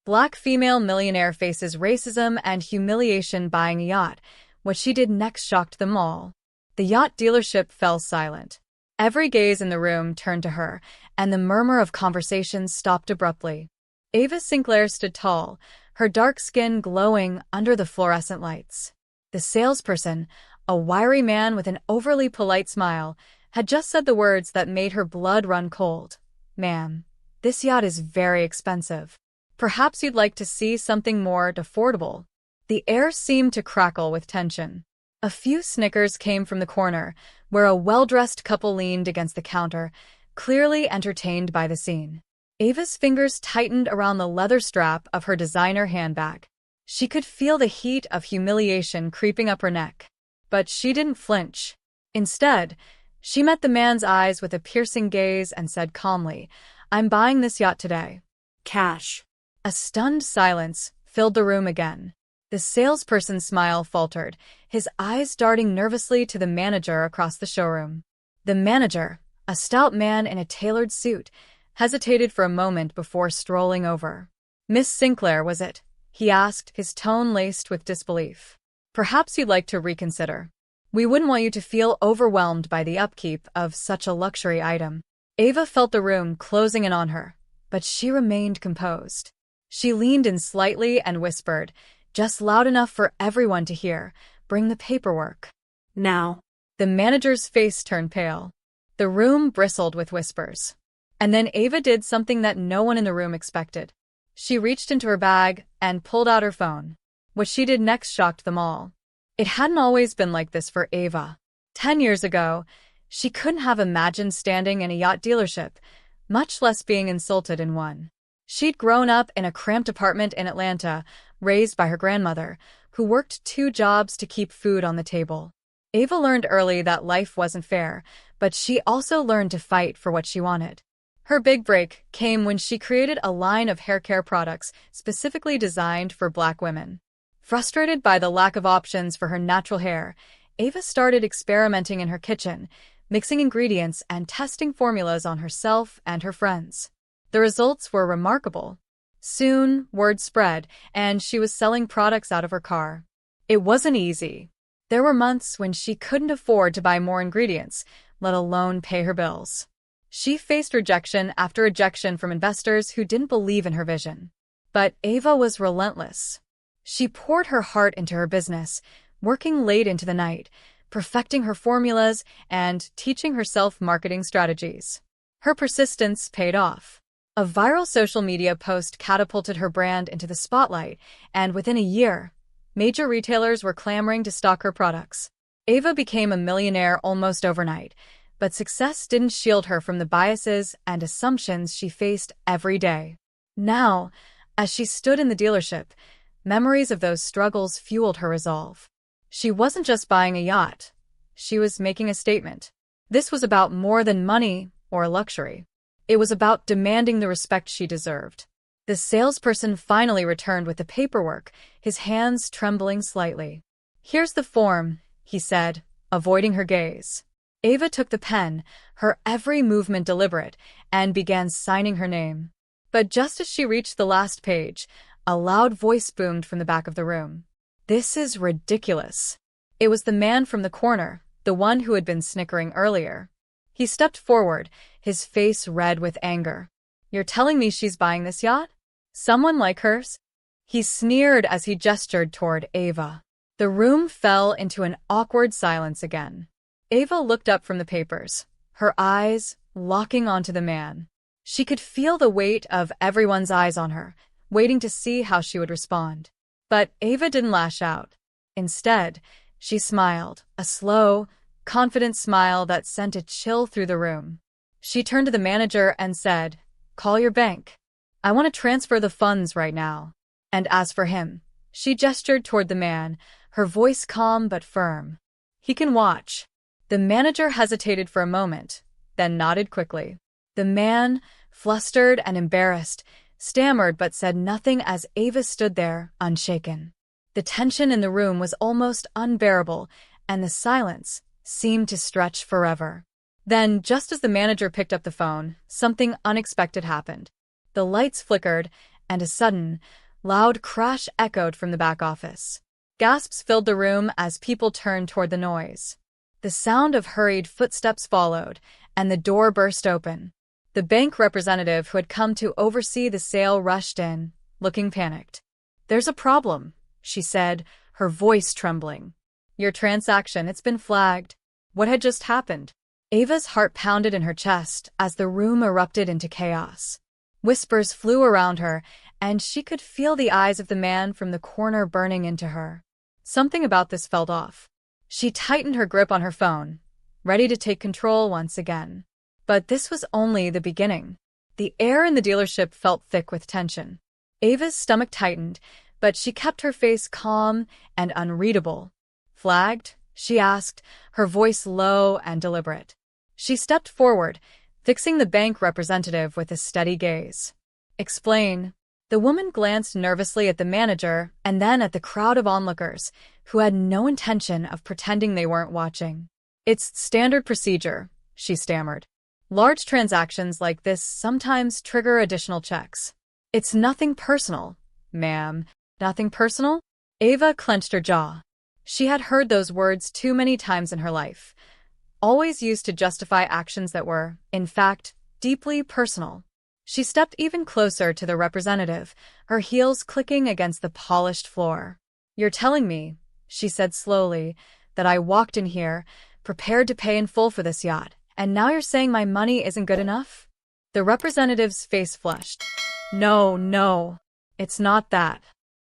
Black female millionaire faces racism and humiliation buying a yacht. What she did next shocked them all. The yacht dealership fell silent. Every gaze in the room turned to her, and the murmur of conversation stopped abruptly. Ava Sinclair stood tall, her dark skin glowing under the fluorescent lights. The salesperson, a wiry man with an overly polite smile, had just said the words that made her blood run cold. "Ma'am, this yacht is very expensive. Perhaps you'd like to see something more affordable." The air seemed to crackle with tension. A few snickers came from the corner, where a well-dressed couple leaned against the counter, clearly entertained by the scene. Ava's fingers tightened around the leather strap of her designer handbag. She could feel the heat of humiliation creeping up her neck. But she didn't flinch. Instead, she met the man's eyes with a piercing gaze and said calmly, "I'm buying this yacht today. Cash." A stunned silence filled the room again. The salesperson's smile faltered, his eyes darting nervously to the manager across the showroom. The manager, a stout man in a tailored suit, hesitated for a moment before strolling over. "Miss Sinclair, was it?" he asked, his tone laced with disbelief. "Perhaps you'd like to reconsider. We wouldn't want you to feel overwhelmed by the upkeep of such a luxury item." Ava felt the room closing in on her, but she remained composed. She leaned in slightly and whispered, just loud enough for everyone to hear, "Bring the paperwork." "Now." The manager's face turned pale. The room bristled with whispers. And then Ava did something that no one in the room expected. She reached into her bag and pulled out her phone. What she did next shocked them all. It hadn't always been like this for Ava. 10 years ago, she couldn't have imagined standing in a yacht dealership, much less being insulted in one. She'd grown up in a cramped apartment in Atlanta, raised by her grandmother, who worked 2 jobs to keep food on the table. Ava learned early that life wasn't fair, but she also learned to fight for what she wanted. Her big break came when she created a line of hair care products specifically designed for Black women. Frustrated by the lack of options for her natural hair, Ava started experimenting in her kitchen, mixing ingredients and testing formulas on herself and her friends. The results were remarkable. Soon, word spread, and she was selling products out of her car. It wasn't easy. There were months when she couldn't afford to buy more ingredients, let alone pay her bills. She faced rejection after rejection from investors who didn't believe in her vision. But Ava was relentless. She poured her heart into her business, working late into the night, perfecting her formulas, and teaching herself marketing strategies. Her persistence paid off. A viral social media post catapulted her brand into the spotlight, and within a year, major retailers were clamoring to stock her products. Ava became a millionaire almost overnight, but success didn't shield her from the biases and assumptions she faced every day. Now, as she stood in the dealership, memories of those struggles fueled her resolve. She wasn't just buying a yacht. She was making a statement. This was about more than money or luxury. It was about demanding the respect she deserved. The salesperson finally returned with the paperwork, his hands trembling slightly. "Here's the form," he said, avoiding her gaze. Ava took the pen, her every movement deliberate, and began signing her name. But just as she reached the last page, a loud voice boomed from the back of the room. "This is ridiculous." It was the man from the corner, the one who had been snickering earlier. He stepped forward, his face red with anger. "You're telling me she's buying this yacht? Someone like hers?" He sneered as he gestured toward Ava. The room fell into an awkward silence again. Ava looked up from the papers, her eyes locking onto the man. She could feel the weight of everyone's eyes on her, waiting to see how she would respond. But Ava didn't lash out. Instead, she smiled, a slow, confident smile that sent a chill through the room. She turned to the manager and said, "Call your bank. I want to transfer the funds right now." And as for him, she gestured toward the man, her voice calm but firm. "He can watch." The manager hesitated for a moment, then nodded quickly. The man, flustered and embarrassed, stammered but said nothing as Ava stood there, unshaken. The tension in the room was almost unbearable, and the silence seemed to stretch forever. Then, just as the manager picked up the phone, something unexpected happened. The lights flickered, and a sudden, loud crash echoed from the back office. Gasps filled the room as people turned toward the noise. The sound of hurried footsteps followed, and the door burst open. The bank representative who had come to oversee the sale rushed in, looking panicked. "There's a problem," she said, her voice trembling. "Your transaction, it's been flagged." What had just happened? Ava's heart pounded in her chest as the room erupted into chaos. Whispers flew around her, and she could feel the eyes of the man from the corner burning into her. Something about this felt off. She tightened her grip on her phone, ready to take control once again. But this was only the beginning. The air in the dealership felt thick with tension. Ava's stomach tightened, but she kept her face calm and unreadable. "Flagged?" she asked, her voice low and deliberate. She stepped forward, fixing the bank representative with a steady gaze. "Explain." The woman glanced nervously at the manager and then at the crowd of onlookers, who had no intention of pretending they weren't watching. "It's standard procedure," she stammered. "Large transactions like this sometimes trigger additional checks." "It's nothing personal, ma'am." "Nothing personal?" Ava clenched her jaw. She had heard those words too many times in her life, always used to justify actions that were, in fact, deeply personal. She stepped even closer to the representative, her heels clicking against the polished floor. "You're telling me," she said slowly, "that I walked in here, prepared to pay in full for this yacht, and now you're saying my money isn't good enough?" The representative's face flushed. No, it's not that.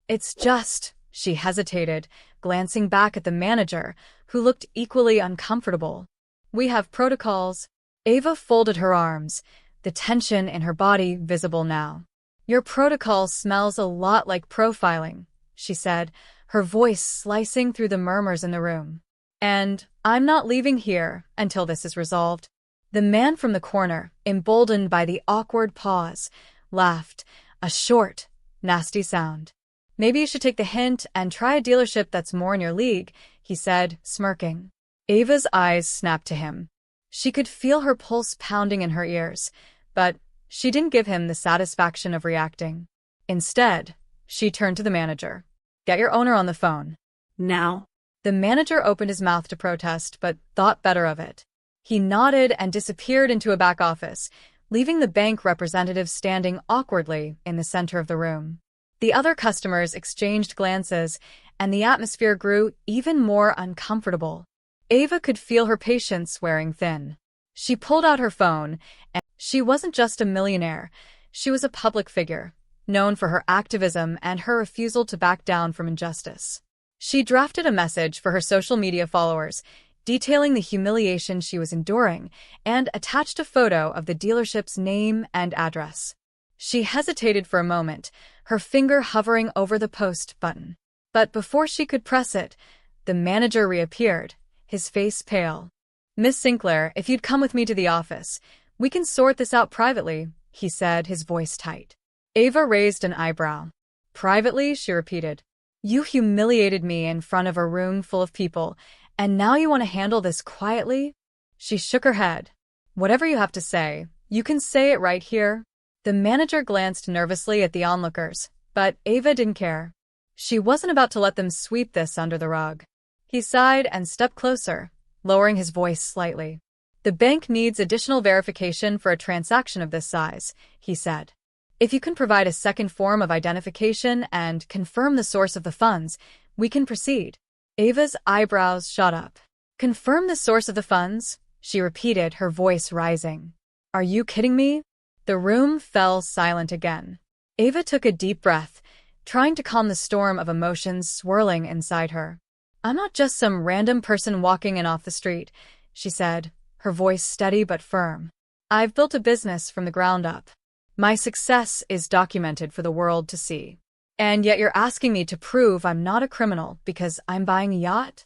It's just," she hesitated, glancing back at the manager, who looked equally uncomfortable. "We have protocols." Ava folded her arms, the tension in her body visible now. "Your protocol smells a lot like profiling," she said, her voice slicing through the murmurs in the room. "And I'm not leaving here until this is resolved." The man from the corner, emboldened by the awkward pause, laughed, a short, nasty sound. "Maybe you should take the hint and try a dealership that's more in your league," he said, smirking. Ava's eyes snapped to him. She could feel her pulse pounding in her ears, but she didn't give him the satisfaction of reacting. Instead, she turned to the manager. "Get your owner on the phone." "Now?" The manager opened his mouth to protest, but thought better of it. He nodded and disappeared into a back office, leaving the bank representative standing awkwardly in the center of the room. The other customers exchanged glances, and the atmosphere grew even more uncomfortable. Ava could feel her patience wearing thin. She pulled out her phone, and she wasn't just a millionaire. She was a public figure, known for her activism and her refusal to back down from injustice. She drafted a message for her social media followers, detailing the humiliation she was enduring, and attached a photo of the dealership's name and address. She hesitated for a moment, her finger hovering over the post button. But before she could press it, the manager reappeared, his face pale. "Miss Sinclair, if you'd come with me to the office, we can sort this out privately," he said, his voice tight. Ava raised an eyebrow. "Privately?" she repeated. "You humiliated me in front of a room full of people, and now you want to handle this quietly?" She shook her head. "Whatever you have to say, you can say it right here." The manager glanced nervously at the onlookers, but Ava didn't care. She wasn't about to let them sweep this under the rug. He sighed and stepped closer, lowering his voice slightly. "The bank needs additional verification for a transaction of this size," he said. "If you can provide a second form of identification and confirm the source of the funds, we can proceed." Ava's eyebrows shot up. "Confirm the source of the funds?" she repeated, her voice rising. "Are you kidding me?" The room fell silent again. Ava took a deep breath, trying to calm the storm of emotions swirling inside her. "I'm not just some random person walking in off the street," she said, her voice steady but firm. "I've built a business from the ground up. My success is documented for the world to see. And yet you're asking me to prove I'm not a criminal because I'm buying a yacht?"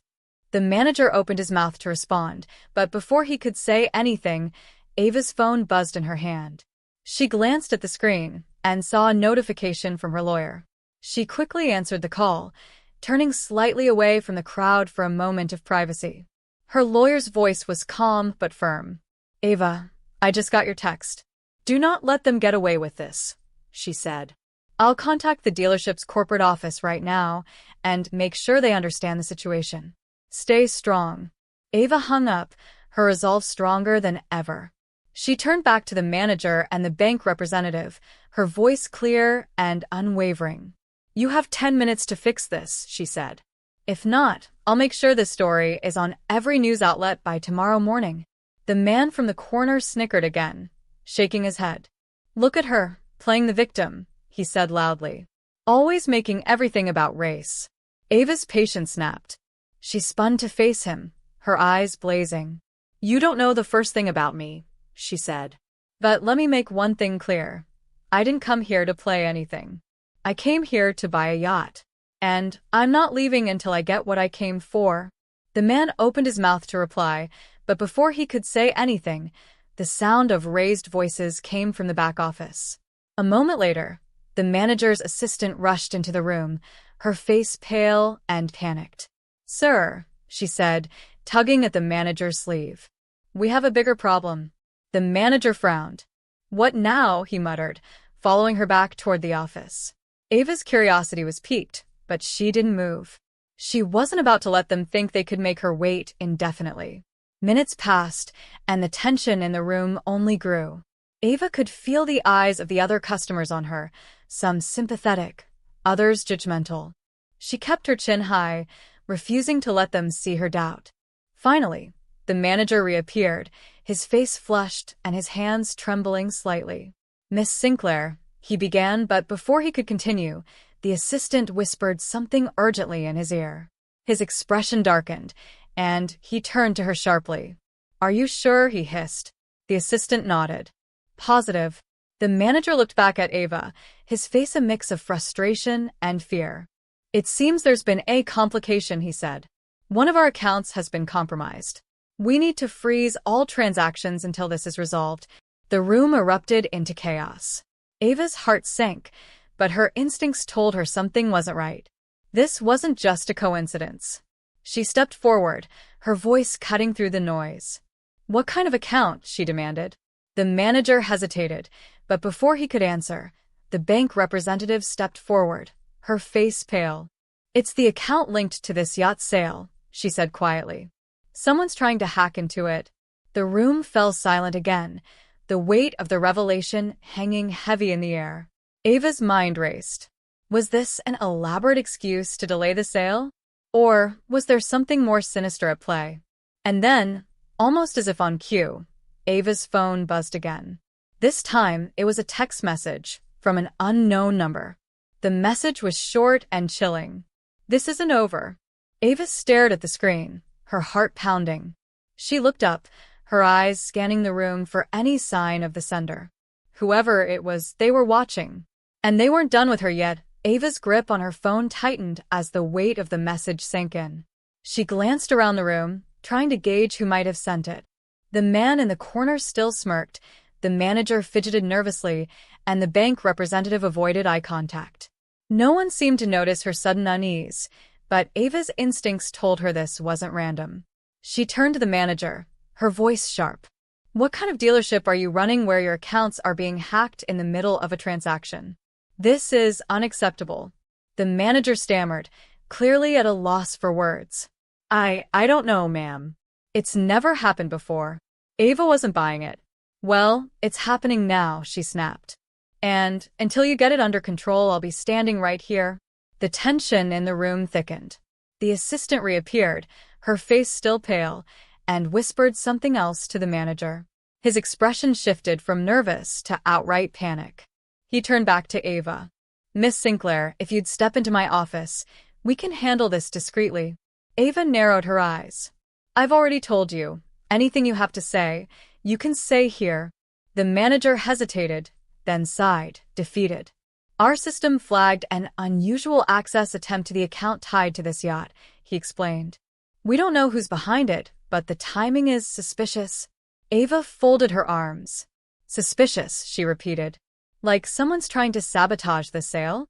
The manager opened his mouth to respond, but before he could say anything, Ava's phone buzzed in her hand. She glanced at the screen and saw a notification from her lawyer. She quickly answered the call, turning slightly away from the crowd for a moment of privacy. Her lawyer's voice was calm but firm. "Ava, I just got your text. Do not let them get away with this," she said. I'll contact the dealership's corporate office right now and make sure they understand the situation. Stay strong. Ava hung up, her resolve stronger than ever. She turned back to the manager and the bank representative, her voice clear and unwavering. You have 10 minutes to fix this, she said. If not, I'll make sure this story is on every news outlet by tomorrow morning. The man from the corner snickered again, shaking his head. Look at her, playing the victim, he said loudly. Always making everything about race. Ava's patience snapped. She spun to face him, her eyes blazing. You don't know the first thing about me, she said. But let me make one thing clear. I didn't come here to play anything. I came here to buy a yacht. And I'm not leaving until I get what I came for. The man opened his mouth to reply, but before he could say anything, the sound of raised voices came from the back office. A moment later, the manager's assistant rushed into the room, her face pale and panicked. Sir, she said, tugging at the manager's sleeve. We have a bigger problem. The manager frowned. What now? He muttered, following her back toward the office. Ava's curiosity was piqued, but she didn't move. She wasn't about to let them think they could make her wait indefinitely. Minutes passed, and the tension in the room only grew. Ava could feel the eyes of the other customers on her, some sympathetic, others judgmental. She kept her chin high, refusing to let them see her doubt. Finally, the manager reappeared, his face flushed and his hands trembling slightly. Miss Sinclair, he began, but before he could continue, the assistant whispered something urgently in his ear. His expression darkened, and he turned to her sharply. Are you sure? He hissed. The assistant nodded. Positive. The manager looked back at Ava, his face a mix of frustration and fear. It seems there's been a complication, he said. One of our accounts has been compromised. We need to freeze all transactions until this is resolved. The room erupted into chaos. Ava's heart sank, but her instincts told her something wasn't right. This wasn't just a coincidence. She stepped forward, her voice cutting through the noise. What kind of account? She demanded. The manager hesitated, but before he could answer, the bank representative stepped forward, her face pale. It's the account linked to this yacht sale, she said quietly. Someone's trying to hack into it. The room fell silent again, the weight of the revelation hanging heavy in the air. Ava's mind raced. Was this an elaborate excuse to delay the sale? Or was there something more sinister at play? And then, almost as if on cue, Ava's phone buzzed again. This time, it was a text message from an unknown number. The message was short and chilling. This isn't over. Ava stared at the screen, her heart pounding. She looked up, her eyes scanning the room for any sign of the sender. Whoever it was, they were watching. And they weren't done with her yet. Ava's grip on her phone tightened as the weight of the message sank in. She glanced around the room, trying to gauge who might have sent it. The man in the corner still smirked, the manager fidgeted nervously, and the bank representative avoided eye contact. No one seemed to notice her sudden unease, but Ava's instincts told her this wasn't random. She turned to the manager, her voice sharp. What kind of dealership are you running where your accounts are being hacked in the middle of a transaction? This is unacceptable. The manager stammered, clearly at a loss for words. I don't know, ma'am. It's never happened before. Ava wasn't buying it. Well, it's happening now, she snapped. And until you get it under control, I'll be standing right here. The tension in the room thickened. The assistant reappeared, her face still pale, and whispered something else to the manager. His expression shifted from nervous to outright panic. He turned back to Ava. Miss Sinclair, if you'd step into my office, we can handle this discreetly. Ava narrowed her eyes. I've already told you. Anything you have to say, you can say here. The manager hesitated, then sighed, defeated. Our system flagged an unusual access attempt to the account tied to this yacht, he explained. We don't know who's behind it, but the timing is suspicious. Ava folded her arms. Suspicious, she repeated. Like someone's trying to sabotage the sale?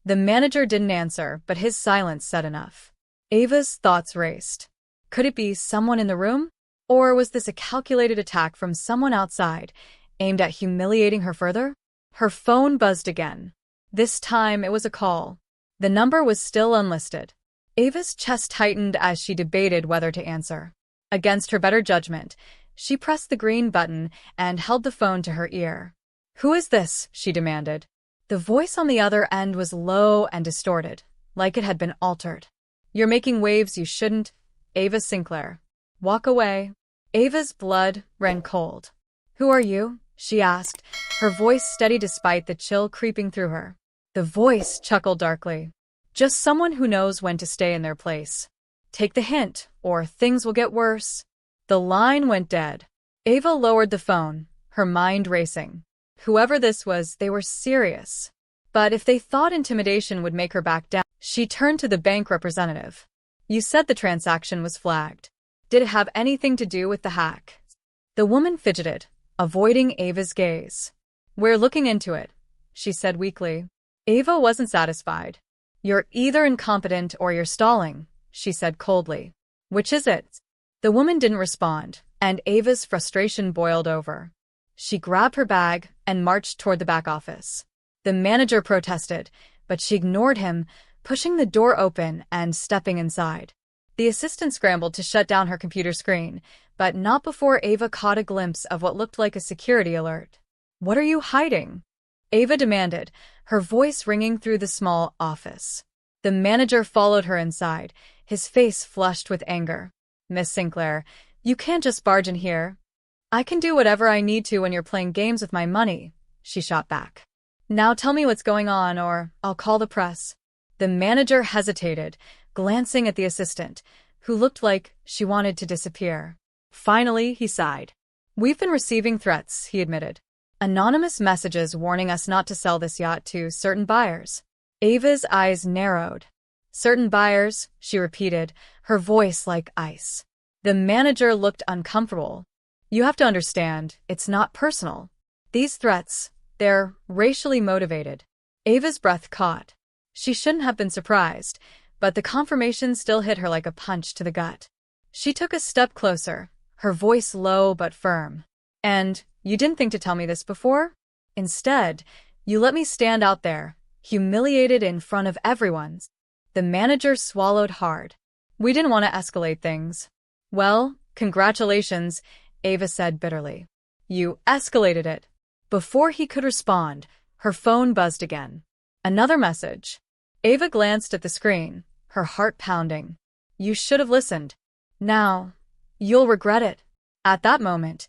The manager didn't answer, but his silence said enough. Ava's thoughts raced. Could it be someone in the room? Or was this a calculated attack from someone outside, aimed at humiliating her further? Her phone buzzed again. This time it was a call. The number was still unlisted. Ava's chest tightened as she debated whether to answer. Against her better judgment, she pressed the green button and held the phone to her ear. "Who is this?" she demanded. The voice on the other end was low and distorted, like it had been altered. "You're making waves you shouldn't, Ava Sinclair. Walk away." Ava's blood ran cold. "Who are you?" she asked, her voice steady despite the chill creeping through her. The voice chuckled darkly. "Just someone who knows when to stay in their place. Take the hint, or things will get worse." The line went dead. Ava lowered the phone, her mind racing. Whoever this was, they were serious. But if they thought intimidation would make her back down, she turned to the bank representative. "You said the transaction was flagged. Did it have anything to do with the hack?" The woman fidgeted, avoiding Ava's gaze. "We're looking into it," she said weakly. Ava wasn't satisfied. "You're either incompetent or you're stalling," she said coldly. "Which is it?" The woman didn't respond, and Ava's frustration boiled over. She grabbed her bag and marched toward the back office. The manager protested, but she ignored him, pushing the door open and stepping inside. The assistant scrambled to shut down her computer screen, but not before Ava caught a glimpse of what looked like a security alert. "What are you hiding?" Ava demanded, her voice ringing through the small office. The manager followed her inside, his face flushed with anger. "Miss Sinclair, you can't just barge in here." "I can do whatever I need to when you're playing games with my money," she shot back. "Now tell me what's going on, or I'll call the press." The manager hesitated, glancing at the assistant, who looked like she wanted to disappear. Finally, he sighed. "We've been receiving threats," he admitted. "Anonymous messages warning us not to sell this yacht to certain buyers." Ava's eyes narrowed. "Certain buyers," she repeated, her voice like ice. The manager looked uncomfortable. "You have to understand, it's not personal. These threats, they're racially motivated." Ava's breath caught. She shouldn't have been surprised, but the confirmation still hit her like a punch to the gut. She took a step closer, her voice low but firm. "And you didn't think to tell me this before? Instead, you let me stand out there, humiliated in front of everyone." The manager swallowed hard. "We didn't want to escalate things." "Well, congratulations," Ava said bitterly. "You escalated it." Before he could respond, her phone buzzed again. Another message. Ava glanced at the screen, her heart pounding. "You should have listened. Now, you'll regret it." At that moment,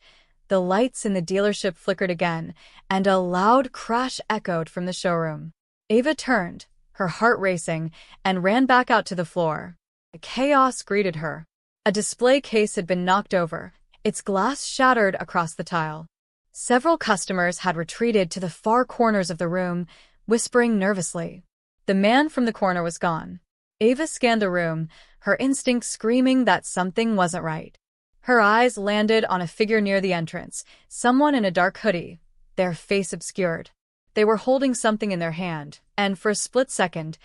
the lights in the dealership flickered again, and a loud crash echoed from the showroom. Ava turned, her heart racing, and ran back out to the floor. Chaos greeted her. A display case had been knocked over, its glass shattered across the tile. Several customers had retreated to the far corners of the room, whispering nervously. The man from the corner was gone. Ava scanned the room, her instincts screaming that something wasn't right. Her eyes landed on a figure near the entrance, someone in a dark hoodie, their face obscured. They were holding something in their hand, and for a split second,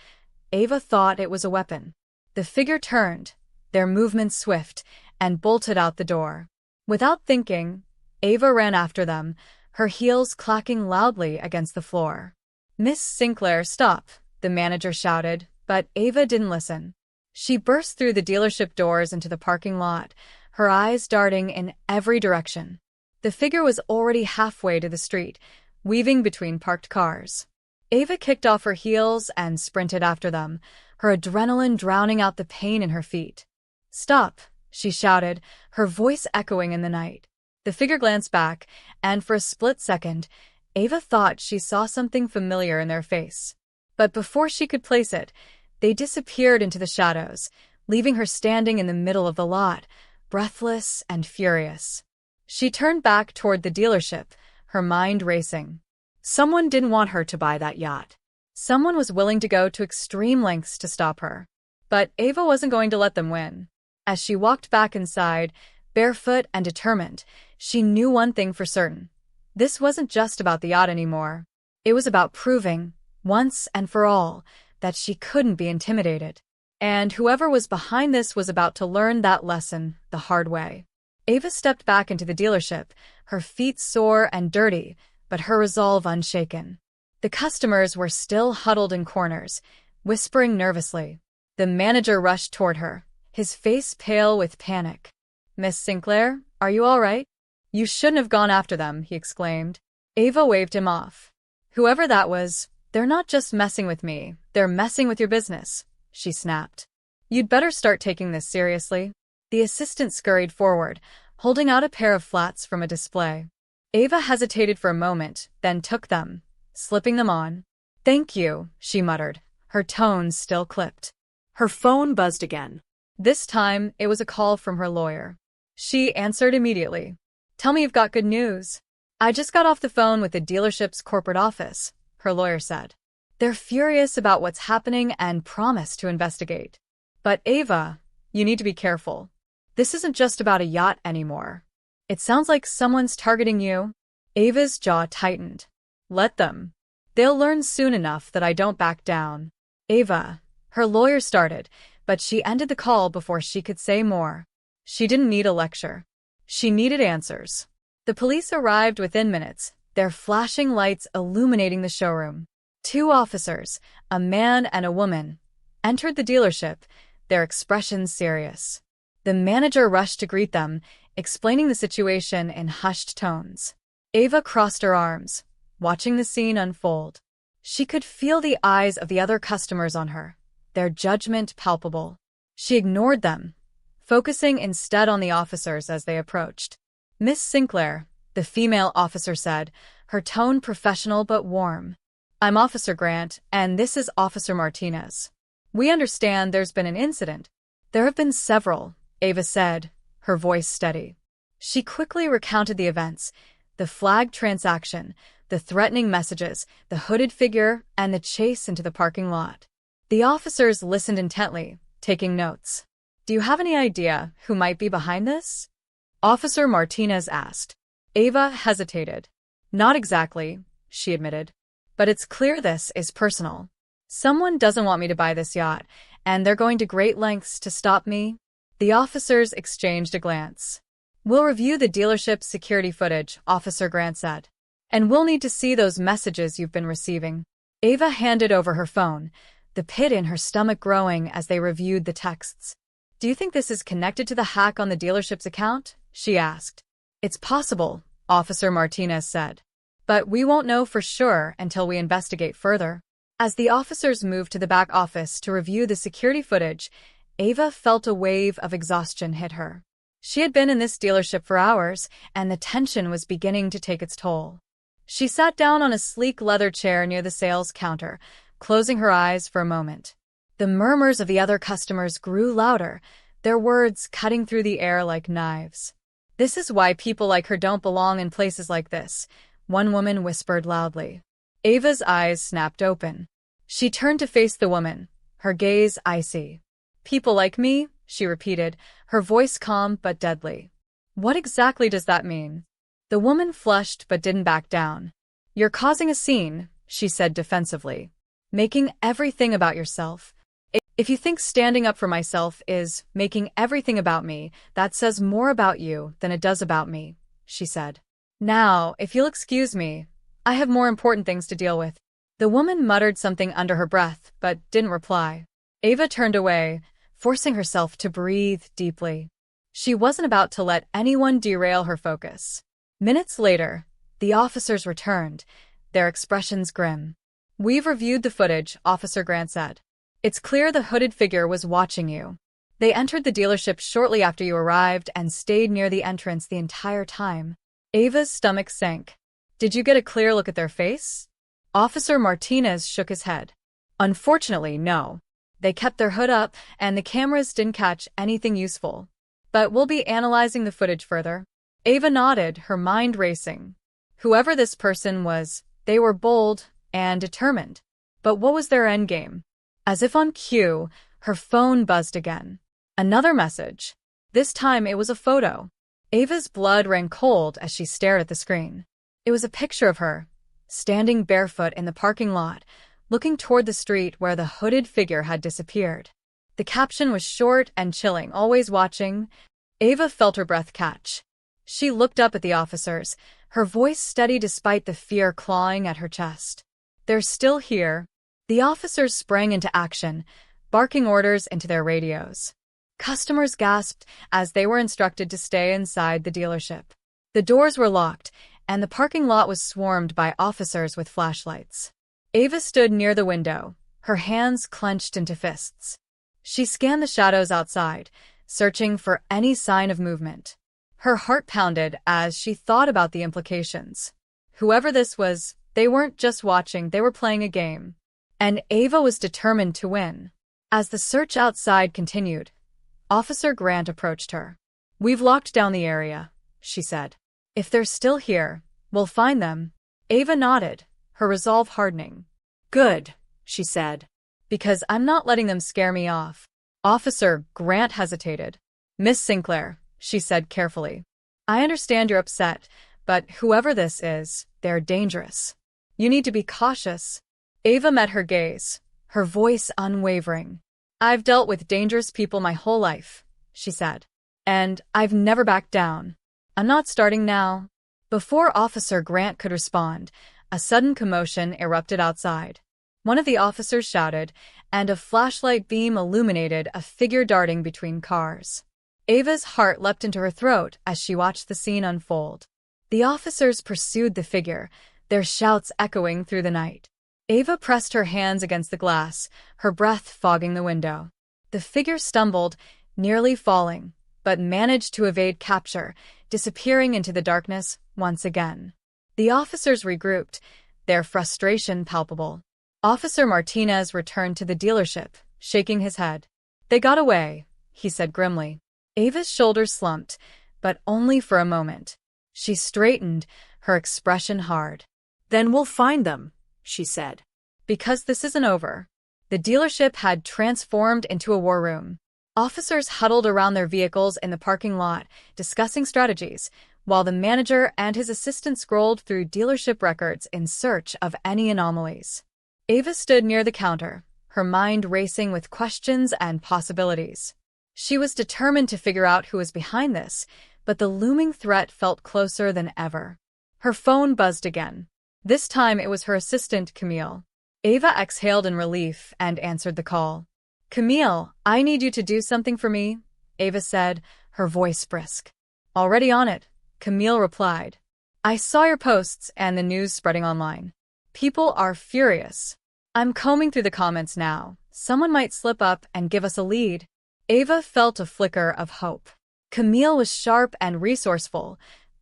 Ava thought it was a weapon. The figure turned, their movements swift, and bolted out the door. Without thinking, Ava ran after them, her heels clacking loudly against the floor. "Miss Sinclair, stop," the manager shouted, but Ava didn't listen. She burst through the dealership doors into the parking lot, her eyes darting in every direction. The figure was already halfway to the street, weaving between parked cars. Ava kicked off her heels and sprinted after them, her adrenaline drowning out the pain in her feet. "Stop," she shouted, her voice echoing in the night. The figure glanced back, and for a split second, Ava thought she saw something familiar in their face. But before she could place it, they disappeared into the shadows, leaving her standing in the middle of the lot, breathless and furious. She turned back toward the dealership, her mind racing. Someone didn't want her to buy that yacht. Someone was willing to go to extreme lengths to stop her. But Ava wasn't going to let them win. As she walked back inside, barefoot and determined, she knew one thing for certain. This wasn't just about the yacht anymore. It was about proving, once and for all, that she couldn't be intimidated. And whoever was behind this was about to learn that lesson the hard way. Ava stepped back into the dealership, her feet sore and dirty, but her resolve unshaken. The customers were still huddled in corners, whispering nervously. The manager rushed toward her, his face pale with panic. "Miss Sinclair, are you all right?" "You shouldn't have gone after them," he exclaimed. Ava waved him off. "Whoever that was, they're not just messing with me, they're messing with your business," she snapped. "You'd better start taking this seriously." The assistant scurried forward, holding out a pair of flats from a display. Ava hesitated for a moment, then took them, slipping them on. "Thank you," she muttered, her tones still clipped. Her phone buzzed again. This time, it was a call from her lawyer. She answered immediately. "Tell me you've got good news." "I just got off the phone with the dealership's corporate office," her lawyer said. "They're furious about what's happening and promise to investigate." "But Ava, you need to be careful. This isn't just about a yacht anymore. It sounds like someone's targeting you." Ava's jaw tightened. "Let them. They'll learn soon enough that I don't back down." "Ava," her lawyer started, but she ended the call before she could say more. She didn't need a lecture. She needed answers. The police arrived within minutes, their flashing lights illuminating the showroom. 2 officers, a man and a woman, entered the dealership, their expressions serious. The manager rushed to greet them, explaining the situation in hushed tones. Ava crossed her arms, watching the scene unfold. She could feel the eyes of the other customers on her, their judgment palpable. She ignored them, focusing instead on the officers as they approached. "Miss Sinclair," the female officer said, her tone professional but warm. "I'm Officer Grant, and this is Officer Martinez. We understand there's been an incident." "There have been several," Ava said, her voice steady. She quickly recounted the events, the flag transaction, the threatening messages, the hooded figure, and the chase into the parking lot. The officers listened intently, taking notes. "Do you have any idea who might be behind this?" Officer Martinez asked. Ava hesitated. "Not exactly," she admitted. "But it's clear this is personal. Someone doesn't want me to buy this yacht, and they're going to great lengths to stop me." The officers exchanged a glance. "We'll review the dealership's security footage," Officer Grant said. "And we'll need to see those messages you've been receiving." Ava handed over her phone, the pit in her stomach growing as they reviewed the texts. "Do you think this is connected to the hack on the dealership's account?" she asked. "It's possible," Officer Martinez said. "But we won't know for sure until we investigate further." As the officers moved to the back office to review the security footage, Ava felt a wave of exhaustion hit her. She had been in this dealership for hours, and the tension was beginning to take its toll. She sat down on a sleek leather chair near the sales counter, closing her eyes for a moment. The murmurs of the other customers grew louder, their words cutting through the air like knives. "This is why people like her don't belong in places like this," one woman whispered loudly. Ava's eyes snapped open. She turned to face the woman, her gaze icy. "People like me?" she repeated, her voice calm but deadly. "What exactly does that mean?" The woman flushed but didn't back down. "You're causing a scene," she said defensively. "Making everything about yourself. If you think standing up for myself is making everything about me, that says more about you than it does about me," she said. "Now, if you'll excuse me, I have more important things to deal with." The woman muttered something under her breath, but didn't reply. Ava turned away, forcing herself to breathe deeply. She wasn't about to let anyone derail her focus. Minutes later, the officers returned, their expressions grim. "We've reviewed the footage," Officer Grant said. "It's clear the hooded figure was watching you. They entered the dealership shortly after you arrived and stayed near the entrance the entire time." Ava's stomach sank. "Did you get a clear look at their face?" Officer Martinez shook his head. "Unfortunately, no. They kept their hood up, and the cameras didn't catch anything useful. But we'll be analyzing the footage further." Ava nodded, her mind racing. Whoever this person was, they were bold and determined. But what was their endgame? As if on cue, her phone buzzed again. Another message. This time it was a photo. Ava's blood ran cold as she stared at the screen. It was a picture of her, standing barefoot in the parking lot, looking toward the street where the hooded figure had disappeared. The caption was short and chilling, "Always watching." Ava felt her breath catch. She looked up at the officers, her voice steady despite the fear clawing at her chest. They're still here. The officers sprang into action, barking orders into their radios. Customers gasped as they were instructed to stay inside the dealership. The doors were locked, and the parking lot was swarmed by officers with flashlights. Ava stood near the window, her hands clenched into fists. She scanned the shadows outside, searching for any sign of movement. Her heart pounded as she thought about the implications. Whoever this was, they weren't just watching, they were playing a game. And Ava was determined to win. As the search outside continued, Officer Grant approached her. "We've locked down the area," she said. "If they're still here, we'll find them." Ava nodded, her resolve hardening. "Good," she said, "because I'm not letting them scare me off." Officer Grant hesitated. "Miss Sinclair," she said carefully, "I understand you're upset, but whoever this is, they're dangerous. You need to be cautious." Ava met her gaze, her voice unwavering. "I've dealt with dangerous people my whole life," she said, "and I've never backed down. I'm not starting now." Before Officer Grant could respond, a sudden commotion erupted outside. One of the officers shouted, and a flashlight beam illuminated a figure darting between cars. Ava's heart leapt into her throat as she watched the scene unfold. The officers pursued the figure, their shouts echoing through the night. Ava pressed her hands against the glass, her breath fogging the window. The figure stumbled, nearly falling, but managed to evade capture, disappearing into the darkness once again. The officers regrouped, their frustration palpable. Officer Martinez returned to the dealership, shaking his head. "They got away," he said grimly. Ava's shoulders slumped, but only for a moment. She straightened, her expression hard. "Then we'll find them," she said. Because this isn't over. The dealership had transformed into a war room. Officers huddled around their vehicles in the parking lot, discussing strategies, while the manager and his assistant scrolled through dealership records in search of any anomalies. Ava stood near the counter, her mind racing with questions and possibilities. She was determined to figure out who was behind this, but the looming threat felt closer than ever. Her phone buzzed again. This time it was her assistant, Camille. Ava exhaled in relief and answered the call. "Camille, I need you to do something for me," Ava said, her voice brisk. "Already on it," Camille replied. "I saw your posts and the news spreading online. People are furious. I'm combing through the comments now. Someone might slip up and give us a lead." Ava felt a flicker of hope. Camille was sharp and resourceful.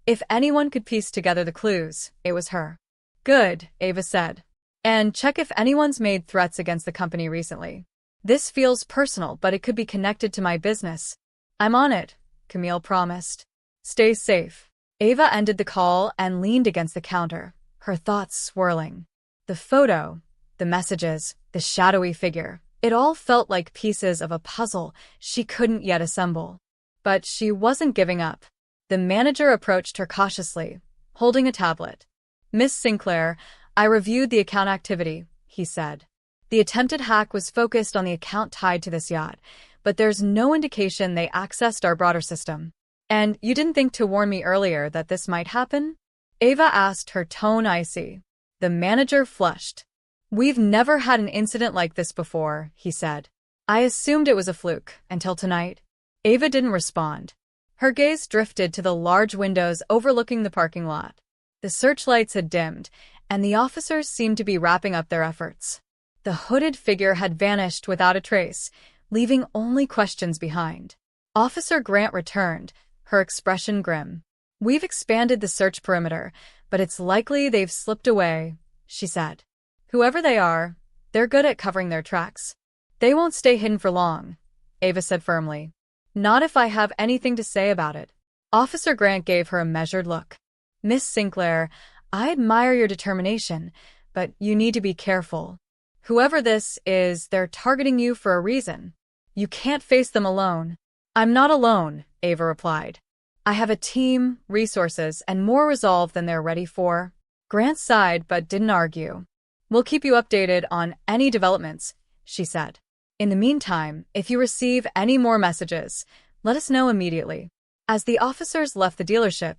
If anyone could piece together the clues, it was her. "Good," Ava said. "And check if anyone's made threats against the company recently. This feels personal, but it could be connected to my business." "I'm on it," Camille promised. "Stay safe." Ava ended the call and leaned against the counter, her thoughts swirling. The photo, the messages, the shadowy figure, it all felt like pieces of a puzzle she couldn't yet assemble. But she wasn't giving up. The manager approached her cautiously, holding a tablet. "Miss Sinclair, I reviewed the account activity," he said. "The attempted hack was focused on the account tied to this yacht, but there's no indication they accessed our broader system. And you didn't think to warn me earlier that this might happen?" Ava asked, her tone icy. The manager flushed. "We've never had an incident like this before," he said. "I assumed it was a fluke, until tonight." Ava didn't respond. Her gaze drifted to the large windows overlooking the parking lot. The searchlights had dimmed, and the officers seemed to be wrapping up their efforts. The hooded figure had vanished without a trace, leaving only questions behind. Officer Grant returned, her expression grim. "We've expanded the search perimeter, but it's likely they've slipped away," she said. "Whoever they are, they're good at covering their tracks. They won't stay hidden for long," Ava said firmly. "Not if I have anything to say about it." Officer Grant gave her a measured look. "Miss Sinclair, I admire your determination, but you need to be careful. Whoever this is, they're targeting you for a reason. You can't face them alone." "I'm not alone," Ava replied. "I have a team, resources, and more resolve than they're ready for." Grant sighed but didn't argue. "We'll keep you updated on any developments," she said. "In the meantime, if you receive any more messages, let us know immediately." As the officers left the dealership,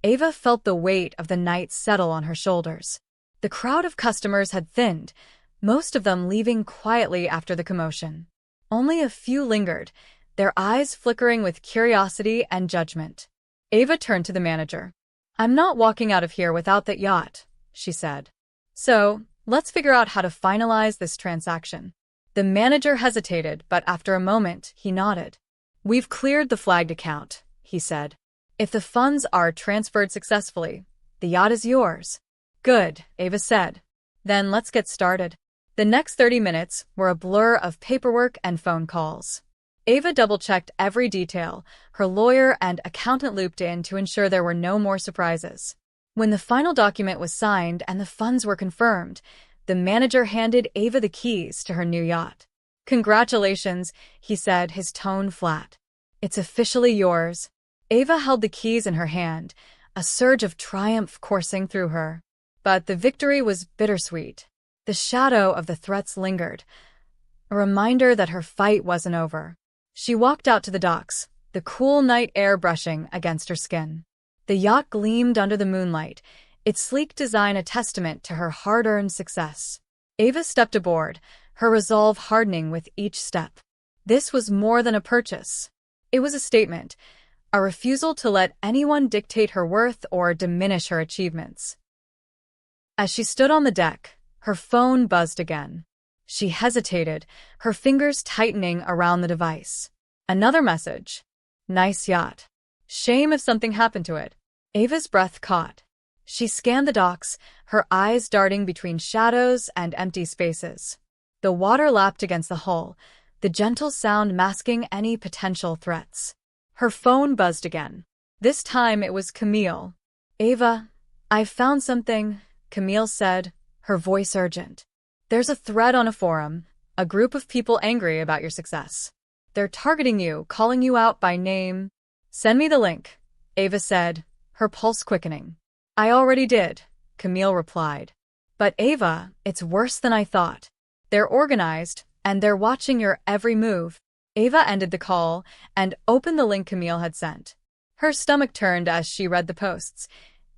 Ava felt the weight of the night settle on her shoulders. The crowd of customers had thinned, most of them leaving quietly after the commotion. Only a few lingered, their eyes flickering with curiosity and judgment. Ava turned to the manager. "I'm not walking out of here without that yacht," she said. "So, let's figure out how to finalize this transaction." The manager hesitated, but after a moment, he nodded. "We've cleared the flagged account," he said. "If the funds are transferred successfully, the yacht is yours." "Good," Ava said. "Then let's get started." The next 30 minutes were a blur of paperwork and phone calls. Ava double-checked every detail, her lawyer and accountant looped in to ensure there were no more surprises. When the final document was signed and the funds were confirmed, the manager handed Ava the keys to her new yacht. "Congratulations," he said, his tone flat. "It's officially yours." Ava held the keys in her hand, a surge of triumph coursing through her. But the victory was bittersweet. The shadow of the threats lingered, a reminder that her fight wasn't over. She walked out to the docks, the cool night air brushing against her skin. The yacht gleamed under the moonlight, its sleek design a testament to her hard-earned success. Ava stepped aboard, her resolve hardening with each step. This was more than a purchase. It was a statement, a refusal to let anyone dictate her worth or diminish her achievements. As she stood on the deck, her phone buzzed again. She hesitated, her fingers tightening around the device. Another message. "Nice yacht. Shame if something happened to it." Ava's breath caught. She scanned the docks, her eyes darting between shadows and empty spaces. The water lapped against the hull, the gentle sound masking any potential threats. Her phone buzzed again. This time it was Camille. "Ava, I've found something," Camille said, her voice urgent. "There's a thread on a forum, a group of people angry about your success. They're targeting you, calling you out by name." "Send me the link," Ava said, her pulse quickening. "I already did," Camille replied. "But Ava, it's worse than I thought. They're organized, and they're watching your every move." Ava ended the call and opened the link Camille had sent. Her stomach turned as she read the posts.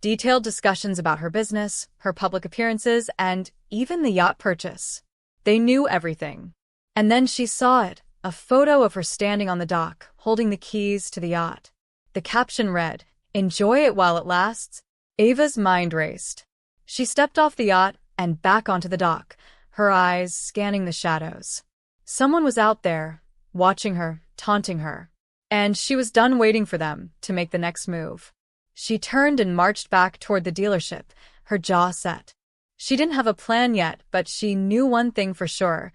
Detailed discussions about her business, her public appearances, and even the yacht purchase. They knew everything. And then she saw it, a photo of her standing on the dock, holding the keys to the yacht. The caption read, "Enjoy it while it lasts." Ava's mind raced. She stepped off the yacht and back onto the dock, her eyes scanning the shadows. Someone was out there, watching her, taunting her. And she was done waiting for them to make the next move. She turned and marched back toward the dealership, her jaw set. She didn't have a plan yet, but she knew one thing for sure.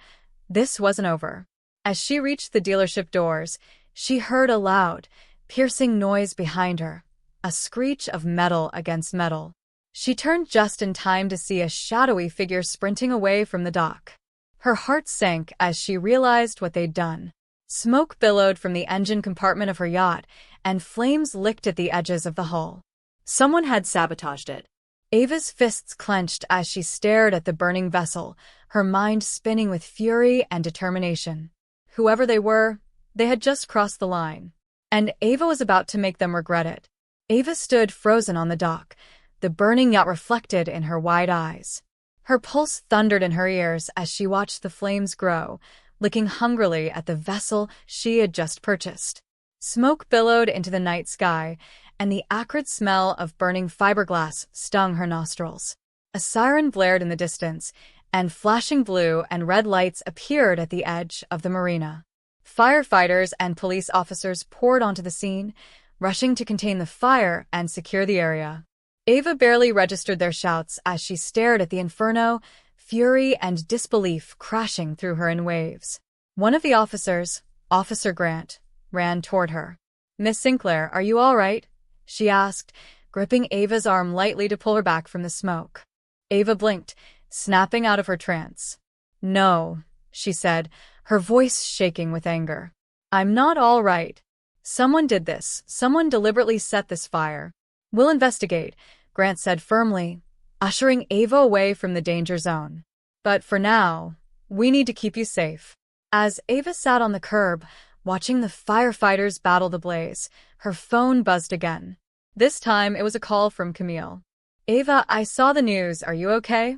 This wasn't over. As she reached the dealership doors, she heard a loud, piercing noise behind her, a screech of metal against metal. She turned just in time to see a shadowy figure sprinting away from the dock. Her heart sank as she realized what they'd done. Smoke billowed from the engine compartment of her yacht, and flames licked at the edges of the hull. Someone had sabotaged it. Ava's fists clenched as she stared at the burning vessel, her mind spinning with fury and determination. Whoever they were, they had just crossed the line. And Ava was about to make them regret it. Ava stood frozen on the dock, the burning yacht reflected in her wide eyes. Her pulse thundered in her ears as she watched the flames grow, looking hungrily at the vessel she had just purchased. Smoke billowed into the night sky, and the acrid smell of burning fiberglass stung her nostrils. A siren blared in the distance, and flashing blue and red lights appeared at the edge of the marina. Firefighters and police officers poured onto the scene, rushing to contain the fire and secure the area. Ava barely registered their shouts as she stared at the inferno, fury and disbelief crashing through her in waves. One of the officers, Officer Grant, ran toward her. "Miss Sinclair, are you all right?" she asked, gripping Ava's arm lightly to pull her back from the smoke. Ava blinked, snapping out of her trance. "No," she said, her voice shaking with anger. "I'm not all right. Someone did this. Someone deliberately set this fire." "We'll investigate," Grant said firmly, ushering Ava away from the danger zone. "But for now, we need to keep you safe." As Ava sat on the curb, watching the firefighters battle the blaze, her phone buzzed again. This time it was a call from Camille. Ava, I saw the news. Are you okay?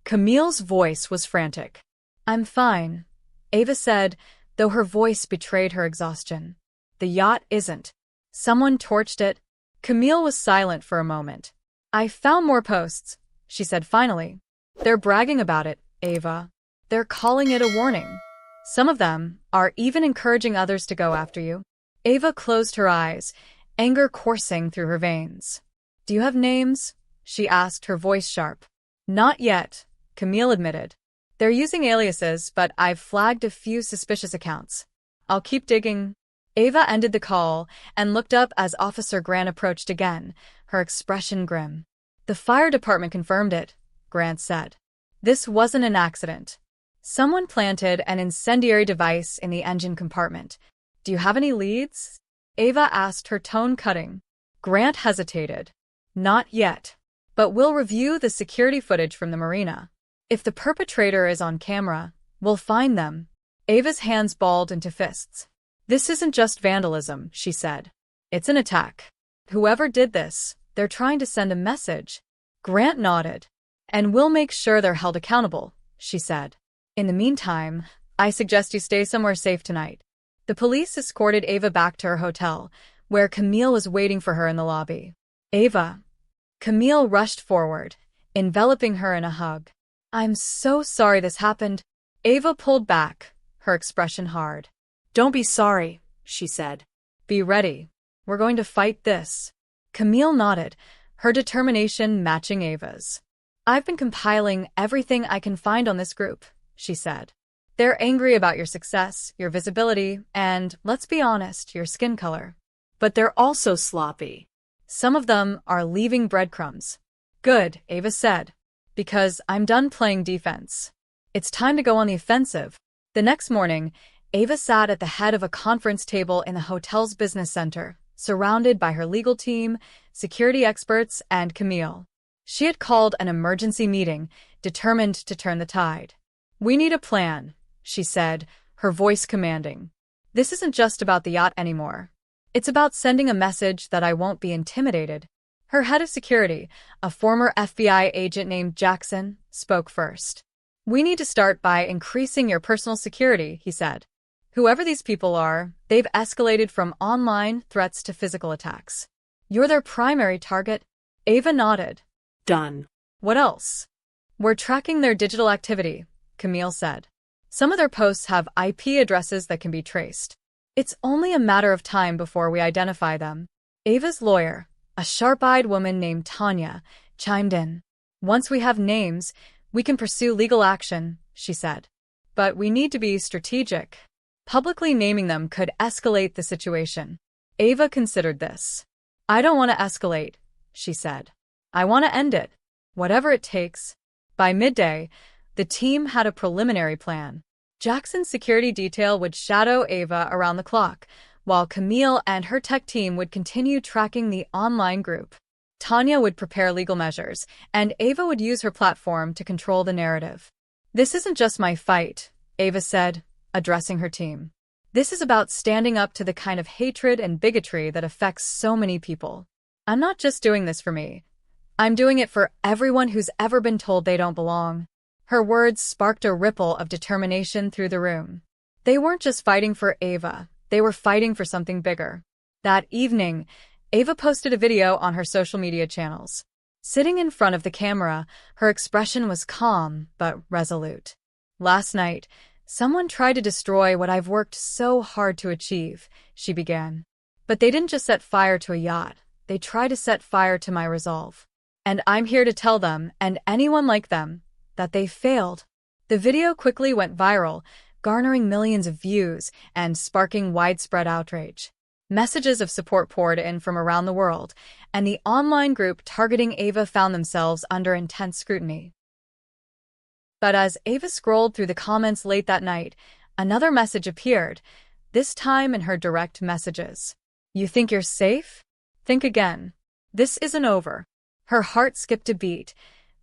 Camille's voice was frantic. I'm fine, Ava said, though her voice betrayed her exhaustion. The yacht isn't. Someone torched it. Camille was silent for a moment. I found more posts, she said finally. They're bragging about it, Ava. They're calling it a warning. Some of them are even encouraging others to go after you. Ava closed her eyes, anger coursing through her veins. Do you have names? She asked, her voice sharp. Not yet, Camille admitted. They're using aliases, but I've flagged a few suspicious accounts. I'll keep digging. Ava ended the call and looked up as Officer Grant approached again, her expression grim. The fire department confirmed it, Grant said. This wasn't an accident. Someone planted an incendiary device in the engine compartment. Do you have any leads? Ava asked, her tone cutting. Grant hesitated. Not yet. But we'll review the security footage from the marina. If the perpetrator is on camera, we'll find them. Ava's hands balled into fists. This isn't just vandalism, she said. It's an attack. Whoever did this, they're trying to send a message. Grant nodded. And we'll make sure they're held accountable, she said. In the meantime, I suggest you stay somewhere safe tonight. The police escorted Ava back to her hotel, where Camille was waiting for her in the lobby. Ava. Camille rushed forward, enveloping her in a hug. I'm so sorry this happened. Ava pulled back, her expression hard. Don't be sorry, she said. Be ready. We're going to fight this. Camille nodded, her determination matching Ava's. I've been compiling everything I can find on this group, she said. They're angry about your success, your visibility, and, let's be honest, your skin color. But they're also sloppy. Some of them are leaving breadcrumbs. Good, Ava said. Because I'm done playing defense. It's time to go on the offensive. The next morning, Ava sat at the head of a conference table in the hotel's business center, surrounded by her legal team, security experts, and Camille. She had called an emergency meeting, determined to turn the tide. We need a plan, she said, her voice commanding. This isn't just about the yacht anymore. It's about sending a message that I won't be intimidated. Her head of security, a former FBI agent named Jackson, spoke first. We need to start by increasing your personal security, he said. Whoever these people are, they've escalated from online threats to physical attacks. You're their primary target. Ava nodded. Done. What else? We're tracking their digital activity, Camille said. Some of their posts have IP addresses that can be traced. It's only a matter of time before we identify them. Ava's lawyer, a sharp-eyed woman named Tanya, chimed in. Once we have names, we can pursue legal action, she said. But we need to be strategic. Publicly naming them could escalate the situation. Ava considered this. I don't want to escalate, she said. I want to end it, whatever it takes. By midday, the team had a preliminary plan. Jackson's security detail would shadow Ava around the clock, while Camille and her tech team would continue tracking the online group. Tanya would prepare legal measures, and Ava would use her platform to control the narrative. This isn't just my fight, Ava said, addressing her team. This is about standing up to the kind of hatred and bigotry that affects so many people. I'm not just doing this for me. I'm doing it for everyone who's ever been told they don't belong. Her words sparked a ripple of determination through the room. They weren't just fighting for Ava, they were fighting for something bigger. That evening, Ava posted a video on her social media channels. Sitting in front of the camera, her expression was calm but resolute. Last night, someone tried to destroy what I've worked so hard to achieve, she began. But they didn't just set fire to a yacht, they tried to set fire to my resolve. And I'm here to tell them, and anyone like them, that they failed. The video quickly went viral, garnering millions of views and sparking widespread outrage. Messages of support poured in from around the world, and the online group targeting Ava found themselves under intense scrutiny. But as Ava scrolled through the comments late that night, another message appeared, this time in her direct messages. You think you're safe? Think again. This isn't over. Her heart skipped a beat,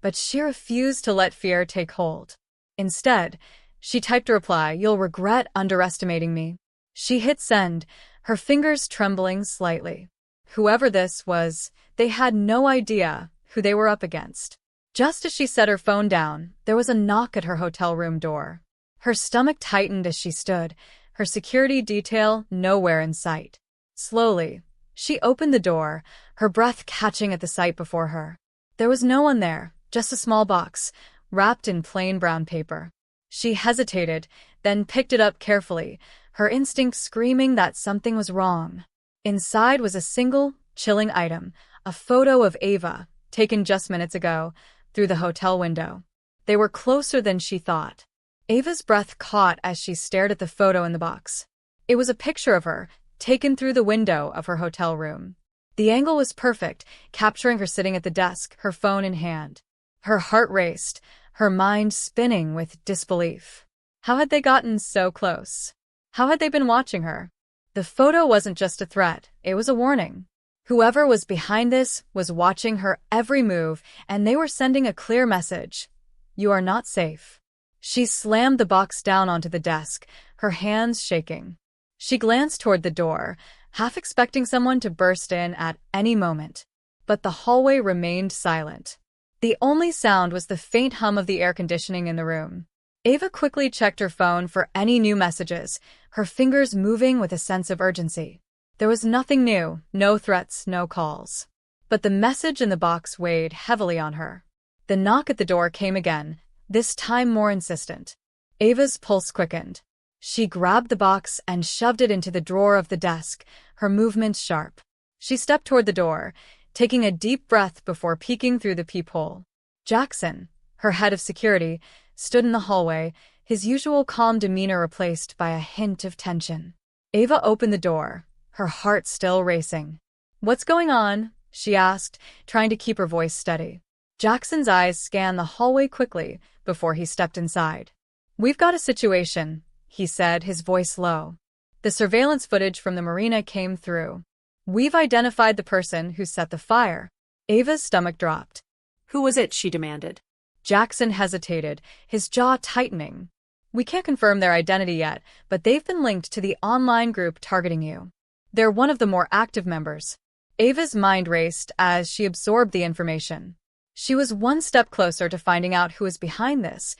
but she refused to let fear take hold. Instead, she typed a reply, "You'll regret underestimating me." She hit send, her fingers trembling slightly. Whoever this was, they had no idea who they were up against. Just as she set her phone down, there was a knock at her hotel room door. Her stomach tightened as she stood, her security detail nowhere in sight. Slowly, she opened the door, her breath catching at the sight before her. There was no one there, just a small box, wrapped in plain brown paper. She hesitated, then picked it up carefully, her instinct screaming that something was wrong. Inside was a single, chilling item, a photo of Ava, taken just minutes ago, through the hotel window. They were closer than she thought. Ava's breath caught as she stared at the photo in the box. It was a picture of her, taken through the window of her hotel room. The angle was perfect, capturing her sitting at the desk, her phone in hand. Her heart raced, her mind spinning with disbelief. How had they gotten so close? How had they been watching her? The photo wasn't just a threat, it was a warning. Whoever was behind this was watching her every move, and they were sending a clear message. You are not safe. She slammed the box down onto the desk, her hands shaking. She glanced toward the door, half expecting someone to burst in at any moment. But the hallway remained silent. The only sound was the faint hum of the air conditioning in the room. Ava quickly checked her phone for any new messages, her fingers moving with a sense of urgency. There was nothing new, no threats, no calls. But the message in the box weighed heavily on her. The knock at the door came again, this time more insistent. Ava's pulse quickened. She grabbed the box and shoved it into the drawer of the desk, her movements sharp. She stepped toward the door, taking a deep breath before peeking through the peephole. Jackson, her head of security, stood in the hallway, his usual calm demeanor replaced by a hint of tension. Ava opened the door, her heart still racing. "What's going on?" she asked, trying to keep her voice steady. Jackson's eyes scanned the hallway quickly before he stepped inside. "We've got a situation," he said, his voice low. The surveillance footage from the marina came through. "We've identified the person who set the fire." Ava's stomach dropped. "Who was it?" she demanded. Jackson hesitated, his jaw tightening. "We can't confirm their identity yet, but they've been linked to the online group targeting you. They're one of the more active members." Ava's mind raced as she absorbed the information. She was one step closer to finding out who was behind this,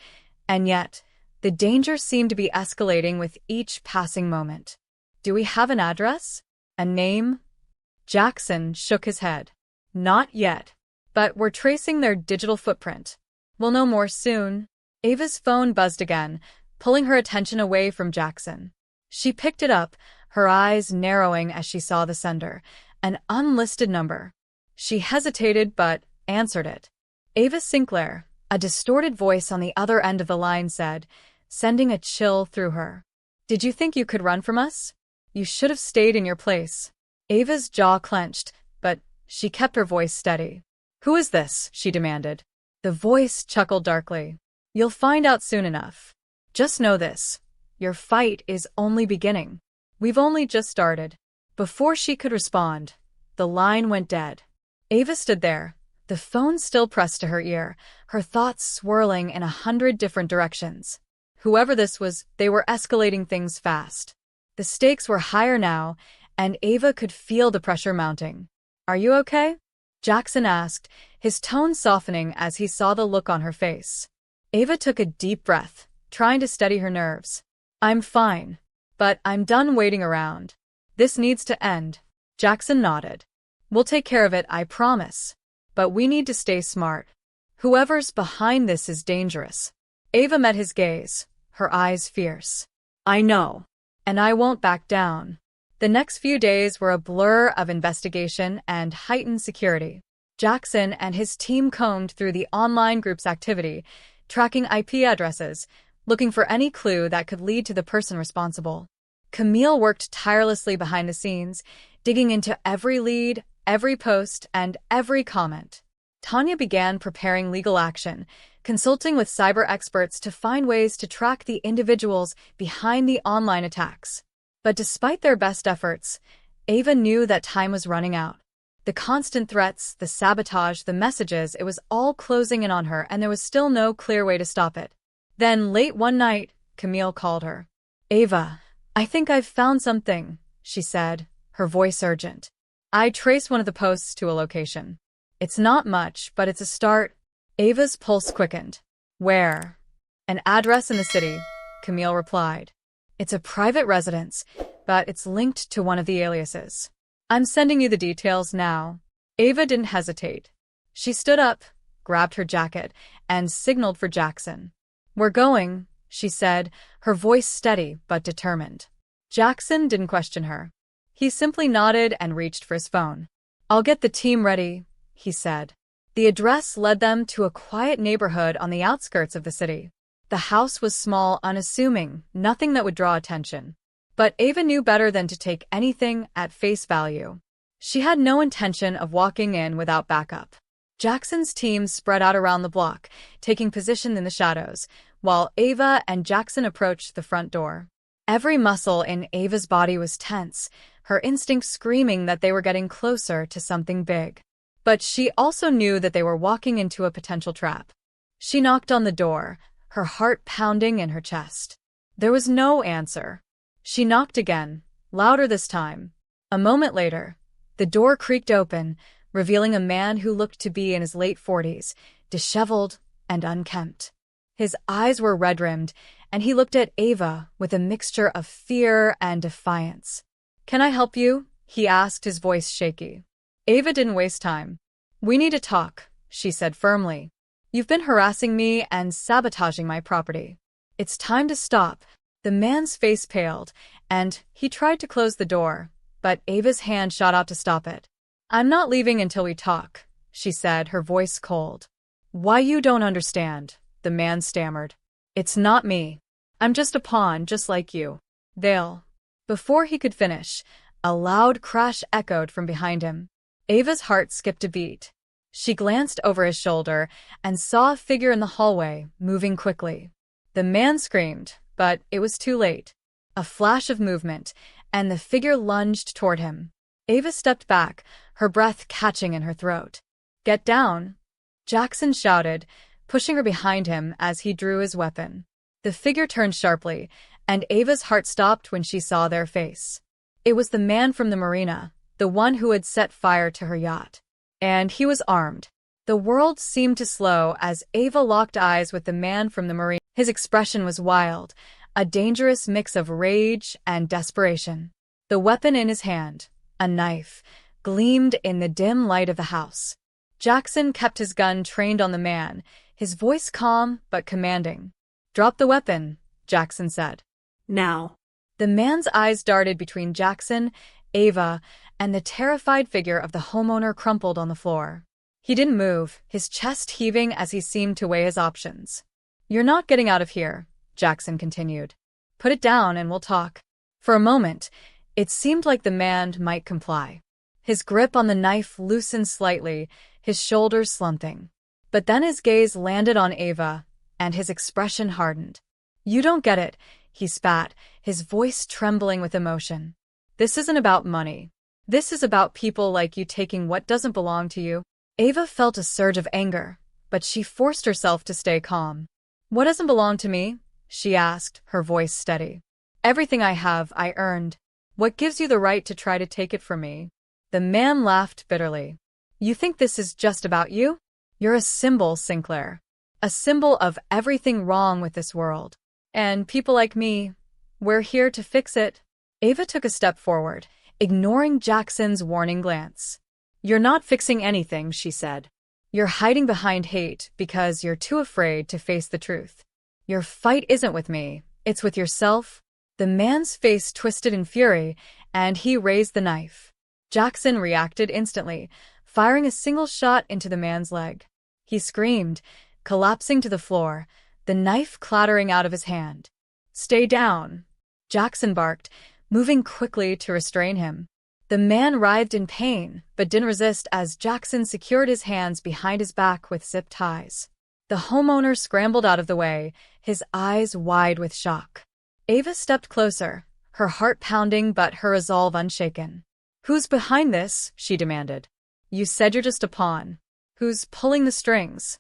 and yet, the danger seemed to be escalating with each passing moment. "Do we have an address? A name?" Jackson shook his head. "Not yet. But we're tracing their digital footprint. We'll know more soon." Ava's phone buzzed again, pulling her attention away from Jackson. She picked it up, her eyes narrowing as she saw the sender, an unlisted number. She hesitated but answered it. Ava Sinclair, a distorted voice on the other end of the line said, sending a chill through her. "Did you think you could run from us? You should have stayed in your place." Ava's jaw clenched, but she kept her voice steady. "Who is this?" she demanded. The voice chuckled darkly. "You'll find out soon enough. Just know this. Your fight is only beginning. We've only just started." Before she could respond, the line went dead. Ava stood there, the phone still pressed to her ear, her thoughts swirling in 100 different directions. Whoever this was, they were escalating things fast. The stakes were higher now, and Ava could feel the pressure mounting. "Are you okay?" Jackson asked, his tone softening as he saw the look on her face. Ava took a deep breath, trying to steady her nerves. "I'm fine. But I'm done waiting around. This needs to end." Jackson nodded. "We'll take care of it, I promise. But we need to stay smart. Whoever's behind this is dangerous." Ava met his gaze, her eyes fierce. "I know. And I won't back down." The next few days were a blur of investigation and heightened security. Jackson and his team combed through the online group's activity, tracking IP addresses, looking for any clue that could lead to the person responsible. Camille worked tirelessly behind the scenes, digging into every lead, every post, and every comment. Tanya began preparing legal action, consulting with cyber experts to find ways to track the individuals behind the online attacks. But despite their best efforts, Ava knew that time was running out. The constant threats, the sabotage, the messages, it was all closing in on her, and there was still no clear way to stop it. Then, late one night, Camille called her. "Ava, I think I've found something," she said, her voice urgent. "I traced one of the posts to a location. It's not much, but it's a start. Ava's pulse quickened. Where? An address in the city, Camille replied. It's a private residence, but it's linked to one of the aliases. I'm sending you the details now. Ava didn't hesitate. She stood up, grabbed her jacket, and signaled for Jackson. We're going, she said, her voice steady but determined. Jackson didn't question her. He simply nodded and reached for his phone. I'll get the team ready, he said. The address led them to a quiet neighborhood on the outskirts of the city. The house was small, unassuming, nothing that would draw attention. But Ava knew better than to take anything at face value. She had no intention of walking in without backup. Jackson's team spread out around the block, taking position in the shadows, while Ava and Jackson approached the front door. Every muscle in Ava's body was tense, her instincts screaming that they were getting closer to something big. But she also knew that they were walking into a potential trap. She knocked on the door, her heart pounding in her chest. There was no answer. She knocked again, louder this time. A moment later, the door creaked open, revealing a man who looked to be in his late 40s, disheveled and unkempt. His eyes were red-rimmed, and he looked at Ava with a mixture of fear and defiance. Can I help you? He asked, his voice shaky. Ava didn't waste time. We need to talk, she said firmly. You've been harassing me and sabotaging my property. It's time to stop. The man's face paled, and he tried to close the door, but Ava's hand shot out to stop it. I'm not leaving until we talk, she said, her voice cold. Why, you don't understand, the man stammered. It's not me. I'm just a pawn, just like you. They'll. Before he could finish, a loud crash echoed from behind him. Ava's heart skipped a beat. She glanced over his shoulder and saw a figure in the hallway, moving quickly. The man screamed, but it was too late. A flash of movement, and the figure lunged toward him. Ava stepped back, her breath catching in her throat. Get down, Jackson shouted, pushing her behind him as he drew his weapon. The figure turned sharply, and Ava's heart stopped when she saw their face. It was the man from the marina, the one who had set fire to her yacht. And he was armed. The world seemed to slow as Ava locked eyes with the man from the marina. His expression was wild, a dangerous mix of rage and desperation. The weapon in his hand, a knife, gleamed in the dim light of the house. Jackson kept his gun trained on the man, his voice calm but commanding. Drop the weapon, Jackson said. Now. The man's eyes darted between Jackson, Ava, and the terrified figure of the homeowner crumpled on the floor. He didn't move, his chest heaving as he seemed to weigh his options. You're not getting out of here, Jackson continued. Put it down and we'll talk. For a moment, it seemed like the man might comply. His grip on the knife loosened slightly, his shoulders slumping. But then his gaze landed on Ava, and his expression hardened. You don't get it, he spat, his voice trembling with emotion. This isn't about money. This is about people like you taking what doesn't belong to you. Ava felt a surge of anger, but she forced herself to stay calm. What doesn't belong to me? She asked, her voice steady. Everything I have, I earned. What gives you the right to try to take it from me? The man laughed bitterly. You think this is just about you? You're a symbol, Sinclair. A symbol of everything wrong with this world. And people like me, we're here to fix it. Ava took a step forward, ignoring Jackson's warning glance. You're not fixing anything, she said. You're hiding behind hate because you're too afraid to face the truth. Your fight isn't with me, it's with yourself. The man's face twisted in fury, and he raised the knife. Jackson reacted instantly, firing a single shot into the man's leg. He screamed, collapsing to the floor, the knife clattering out of his hand. Stay down, Jackson barked, moving quickly to restrain him. The man writhed in pain, but didn't resist as Jackson secured his hands behind his back with zip ties. The homeowner scrambled out of the way, his eyes wide with shock. Ava stepped closer, her heart pounding but her resolve unshaken. Who's behind this? She demanded. You said you're just a pawn. Who's pulling the strings?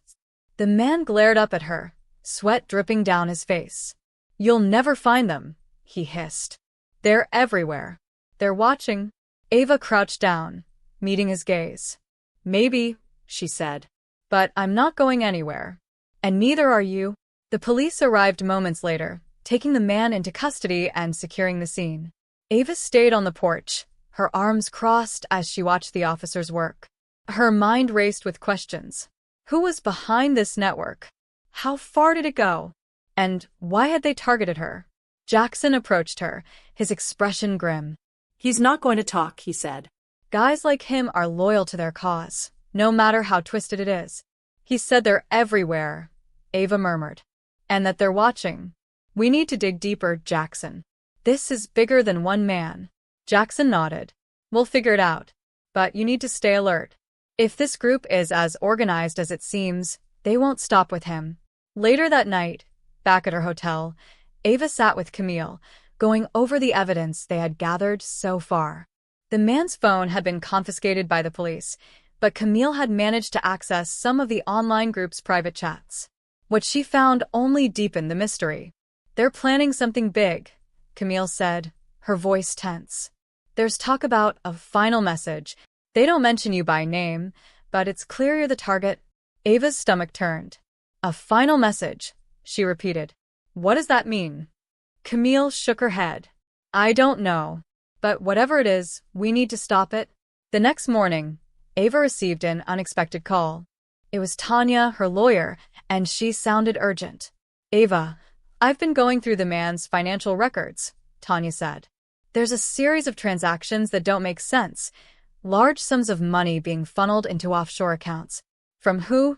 The man glared up at her, sweat dripping down his face. You'll never find them, he hissed. They're everywhere. They're watching. Ava crouched down, meeting his gaze. Maybe, she said. But I'm not going anywhere. And neither are you. The police arrived moments later, taking the man into custody and securing the scene. Ava stayed on the porch, her arms crossed as she watched the officers work. Her mind raced with questions. Who was behind this network? How far did it go? And why had they targeted her? Jackson approached her, his expression grim. He's not going to talk, he said. Guys like him are loyal to their cause, no matter how twisted it is. He said they're everywhere, Ava murmured. And that they're watching. We need to dig deeper, Jackson. This is bigger than one man. Jackson nodded. We'll figure it out. But you need to stay alert. If this group is as organized as it seems, they won't stop with him. Later that night, back at her hotel, Ava sat with Camille, going over the evidence they had gathered so far. The man's phone had been confiscated by the police, but Camille had managed to access some of the online group's private chats. What she found only deepened the mystery. They're planning something big, Camille said, her voice tense. There's talk about a final message. They don't mention you by name, but it's clear you're the target. Ava's stomach turned. A final message, she repeated. What does that mean? Camille shook her head. I don't know. But whatever it is, we need to stop it. The next morning, Ava received an unexpected call. It was Tanya, her lawyer, and she sounded urgent. Ava, I've been going through the man's financial records, Tanya said. There's a series of transactions that don't make sense. Large sums of money being funneled into offshore accounts. From who?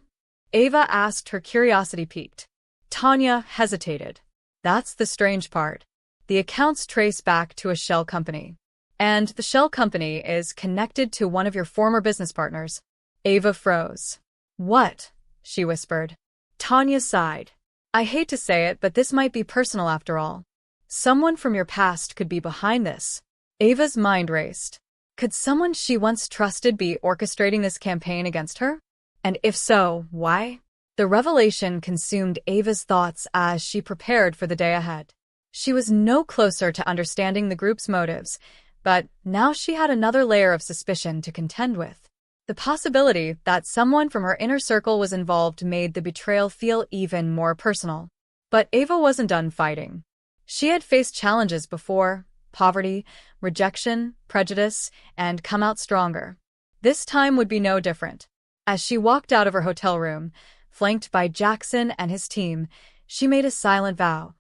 Ava asked, her curiosity piqued. Tanya hesitated. That's the strange part. The accounts trace back to a shell company. And the shell company is connected to one of your former business partners. Ava froze. What? She whispered. Tanya sighed. I hate to say it, but this might be personal after all. Someone from your past could be behind this. Ava's mind raced. Could someone she once trusted be orchestrating this campaign against her? And if so, why? The revelation consumed Ava's thoughts as she prepared for the day ahead. She was no closer to understanding the group's motives, but now she had another layer of suspicion to contend with. The possibility that someone from her inner circle was involved made the betrayal feel even more personal. But Ava wasn't done fighting. She had faced challenges before: poverty, rejection, prejudice, and come out stronger. This time would be no different. As she walked out of her hotel room, flanked by Jackson and his team, she made a silent vow.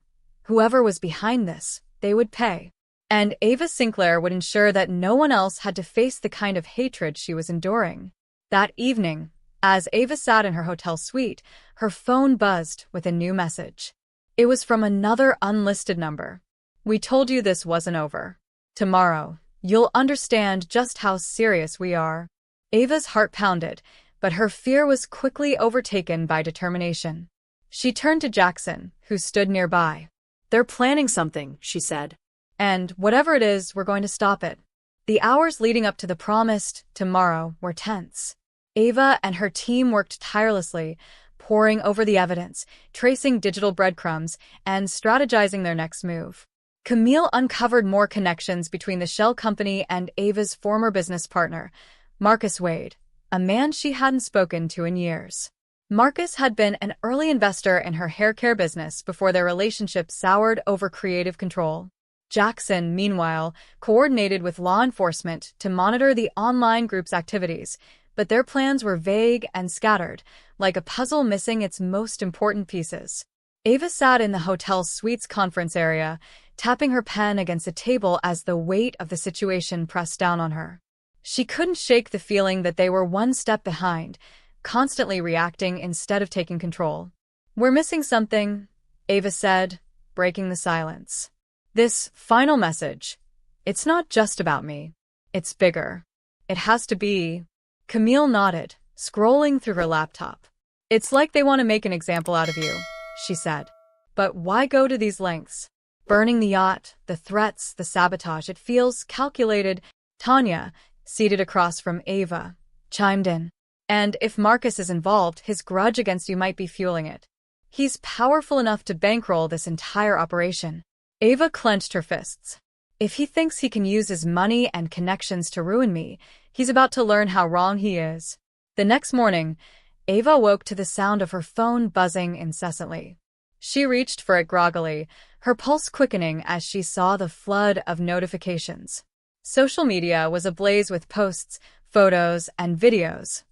Whoever was behind this, they would pay. And Ava Sinclair would ensure that no one else had to face the kind of hatred she was enduring. That evening, as Ava sat in her hotel suite, her phone buzzed with a new message. It was from another unlisted number. We told you this wasn't over. Tomorrow, you'll understand just how serious we are. Ava's heart pounded, but her fear was quickly overtaken by determination. She turned to Jackson, who stood nearby. They're planning something, she said. And whatever it is, we're going to stop it. The hours leading up to the promised tomorrow were tense. Ava and her team worked tirelessly, poring over the evidence, tracing digital breadcrumbs, and strategizing their next move. Camille uncovered more connections between the shell company and Ava's former business partner, Marcus Wade, a man she hadn't spoken to in years. Marcus had been an early investor in her hair care business before their relationship soured over creative control. Jackson, meanwhile, coordinated with law enforcement to monitor the online group's activities, but their plans were vague and scattered, like a puzzle missing its most important pieces. Ava sat in the hotel suite's conference area, tapping her pen against a table as the weight of the situation pressed down on her. She couldn't shake the feeling that they were one step behind, constantly reacting instead of taking control. We're missing something, Ava said, breaking the silence. This final message, it's not just about me. It's bigger. It has to be. Camille nodded, scrolling through her laptop. It's like they want to make an example out of you, she said. But why go to these lengths? Burning the yacht, the threats, the sabotage, it feels calculated. Tanya, seated across from Ava, chimed in. And if Marcus is involved, his grudge against you might be fueling it. He's powerful enough to bankroll this entire operation. Ava clenched her fists. If he thinks he can use his money and connections to ruin me, he's about to learn how wrong he is. The next morning, Ava woke to the sound of her phone buzzing incessantly. She reached for it groggily, her pulse quickening as she saw the flood of notifications. Social media was ablaze with posts, photos, and videos,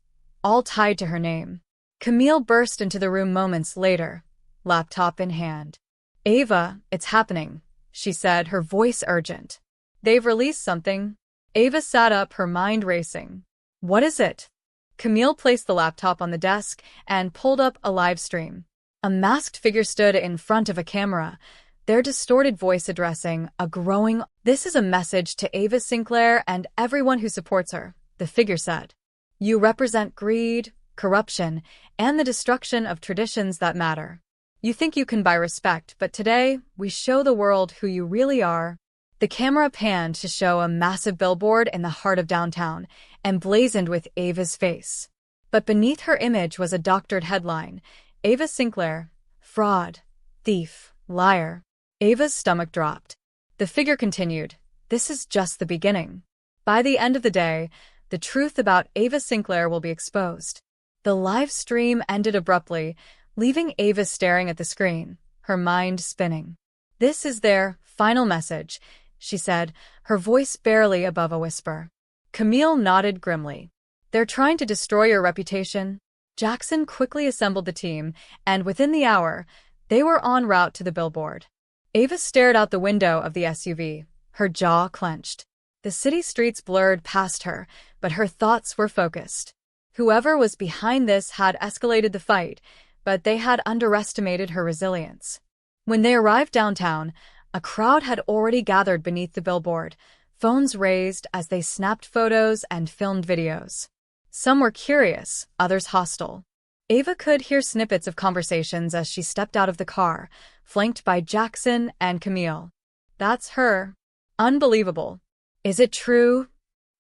all tied to her name. Camille burst into the room moments later, laptop in hand. "Ava, it's happening," she said, her voice urgent. "They've released something." Ava sat up, her mind racing. "What is it?" Camille placed the laptop on the desk and pulled up a live stream. A masked figure stood in front of a camera, their distorted voice addressing a growing, "This is a message to Ava Sinclair and everyone who supports her," the figure said. "You represent greed, corruption, and the destruction of traditions that matter. You think you can buy respect, but today, we show the world who you really are." The camera panned to show a massive billboard in the heart of downtown, emblazoned with Ava's face. But beneath her image was a doctored headline: "Ava Sinclair, fraud, thief, liar." Ava's stomach dropped. The figure continued, "This is just the beginning. By the end of the day, the truth about Ava Sinclair will be exposed." The live stream ended abruptly, leaving Ava staring at the screen, her mind spinning. "This is their final message," she said, her voice barely above a whisper. Camille nodded grimly. "They're trying to destroy your reputation." Jackson quickly assembled the team, and within the hour, they were en route to the billboard. Ava stared out the window of the SUV, her jaw clenched. The city streets blurred past her, but her thoughts were focused. Whoever was behind this had escalated the fight, but they had underestimated her resilience. When they arrived downtown, a crowd had already gathered beneath the billboard, phones raised as they snapped photos and filmed videos. Some were curious, others hostile. Ava could hear snippets of conversations as she stepped out of the car, flanked by Jackson and Camille. "That's her. Unbelievable. Is it true?"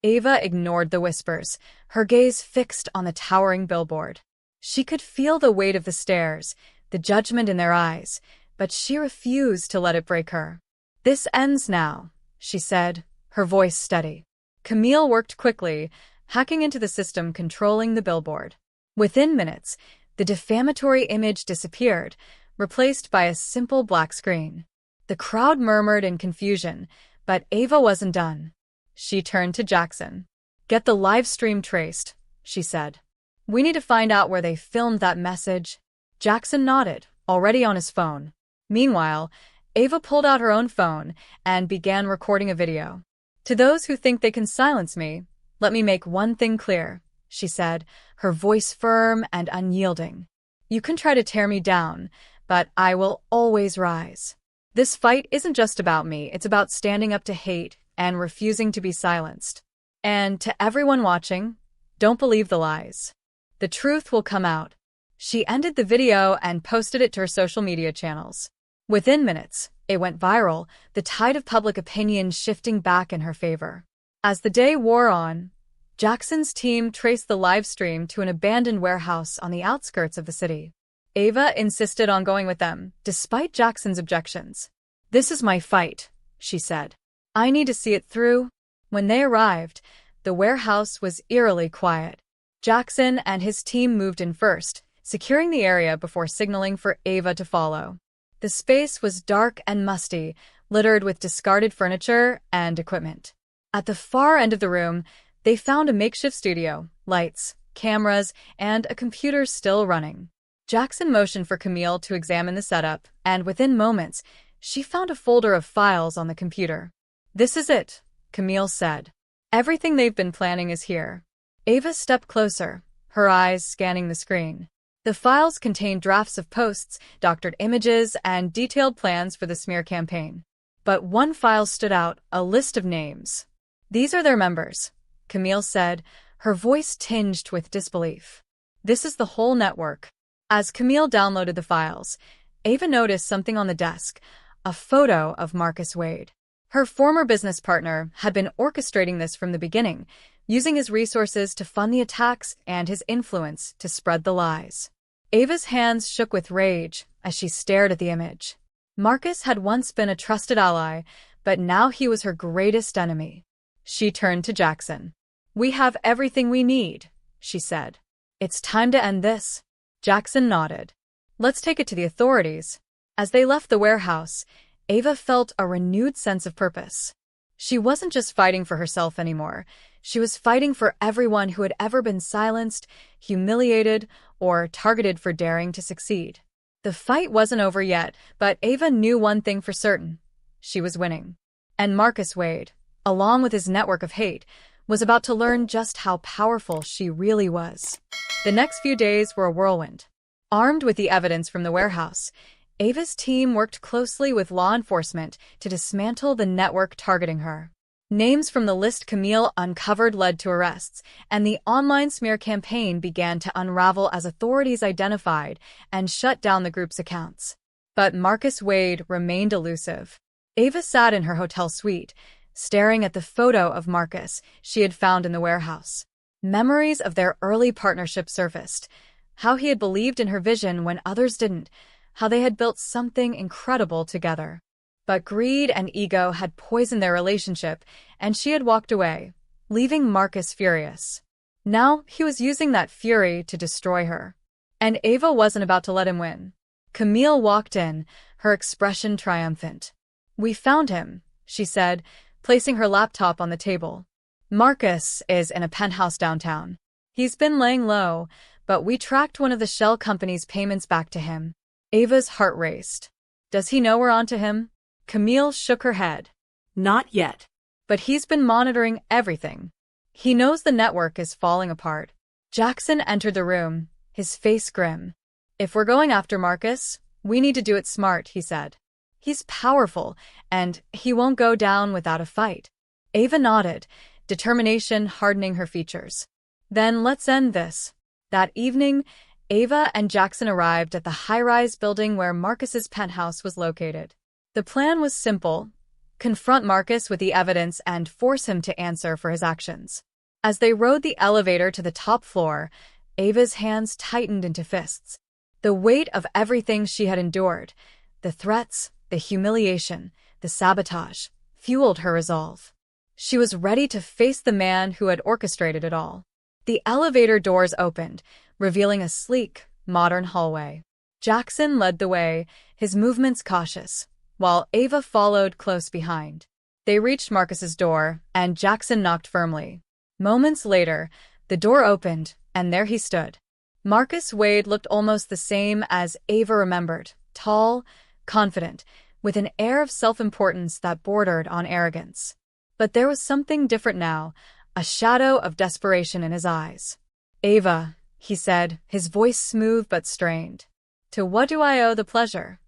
Ava ignored the whispers, her gaze fixed on the towering billboard. She could feel the weight of the stares, the judgment in their eyes, but she refused to let it break her. "This ends now," she said, her voice steady. Camille worked quickly, hacking into the system controlling the billboard. Within minutes, the defamatory image disappeared, replaced by a simple black screen. The crowd murmured in confusion, but Ava wasn't done. She turned to Jackson. "Get the live stream traced," she said. "We need to find out where they filmed that message." Jackson nodded, already on his phone. Meanwhile, Ava pulled out her own phone and began recording a video. "To those who think they can silence me, let me make one thing clear," she said, her voice firm and unyielding. "You can try to tear me down, but I will always rise. This fight isn't just about me, it's about standing up to hate and refusing to be silenced. And to everyone watching, don't believe the lies. The truth will come out." She ended the video and posted it to her social media channels. Within minutes, it went viral, the tide of public opinion shifting back in her favor. As the day wore on, Jackson's team traced the live stream to an abandoned warehouse on the outskirts of the city. Ava insisted on going with them, despite Jackson's objections. "This is my fight," she said. "I need to see it through." When they arrived, the warehouse was eerily quiet. Jackson and his team moved in first, securing the area before signaling for Ava to follow. The space was dark and musty, littered with discarded furniture and equipment. At the far end of the room, they found a makeshift studio, lights, cameras, and a computer still running. Jackson motioned for Camille to examine the setup, and within moments, she found a folder of files on the computer. "This is it," Camille said. "Everything they've been planning is here." Ava stepped closer, her eyes scanning the screen. The files contained drafts of posts, doctored images, and detailed plans for the smear campaign. But one file stood out, a list of names. "These are their members," Camille said, her voice tinged with disbelief. "This is the whole network." As Camille downloaded the files, Ava noticed something on the desk, a photo of Marcus Wade. Her former business partner had been orchestrating this from the beginning, using his resources to fund the attacks and his influence to spread the lies. Ava's hands shook with rage as she stared at the image. Marcus had once been a trusted ally, but now he was her greatest enemy. She turned to Jackson. "We have everything we need," she said. It's time to end this. Jackson nodded. Let's take it to the authorities. As they left the warehouse, Ava felt a renewed sense of purpose. She wasn't just fighting for herself anymore. She was fighting for everyone who had ever been silenced, humiliated, or targeted for daring to succeed. The fight wasn't over yet, but Ava knew one thing for certain. She was winning. And Marcus Wade, along with his network of hate, was about to learn just how powerful she really was. The next few days were a whirlwind. Armed with the evidence from the warehouse, Ava's team worked closely with law enforcement to dismantle the network targeting her. Names from the list Camille uncovered led to arrests, and the online smear campaign began to unravel as authorities identified and shut down the group's accounts. But Marcus Wade remained elusive. Ava sat in her hotel suite, staring at the photo of Marcus she had found in the warehouse. Memories of their early partnership surfaced, how he had believed in her vision when others didn't, how they had built something incredible together. But greed and ego had poisoned their relationship, and she had walked away, leaving Marcus furious. Now he was using that fury to destroy her. And Ava wasn't about to let him win. Camille walked in, her expression triumphant. "We found him," she said, placing her laptop on the table. "Marcus is in a penthouse downtown. He's been laying low, but we tracked one of the shell company's payments back to him." Ava's heart raced. "Does he know we're onto him?" Camille shook her head. Not yet. "But he's been monitoring everything. He knows the network is falling apart." Jackson entered the room, his face grim. "If we're going after Marcus, we need to do it smart," he said. "He's powerful, and he won't go down without a fight." Ava nodded, determination hardening her features. "Then let's end this." That evening, Ava and Jackson arrived at the high-rise building where Marcus's penthouse was located. The plan was simple: confront Marcus with the evidence and force him to answer for his actions. As they rode the elevator to the top floor, Ava's hands tightened into fists. The weight of everything she had endured, the threats, the humiliation, the sabotage, fueled her resolve. She was ready to face the man who had orchestrated it all. The elevator doors opened, revealing a sleek, modern hallway. Jackson led the way, his movements cautious, while Ava followed close behind. They reached Marcus's door, and Jackson knocked firmly. Moments later, the door opened, and there he stood. Marcus Wade looked almost the same as Ava remembered, tall, confident, with an air of self-importance that bordered on arrogance. But there was something different now, a shadow of desperation in his eyes. "Ava," he said, his voice smooth but strained. "To what do I owe the pleasure?"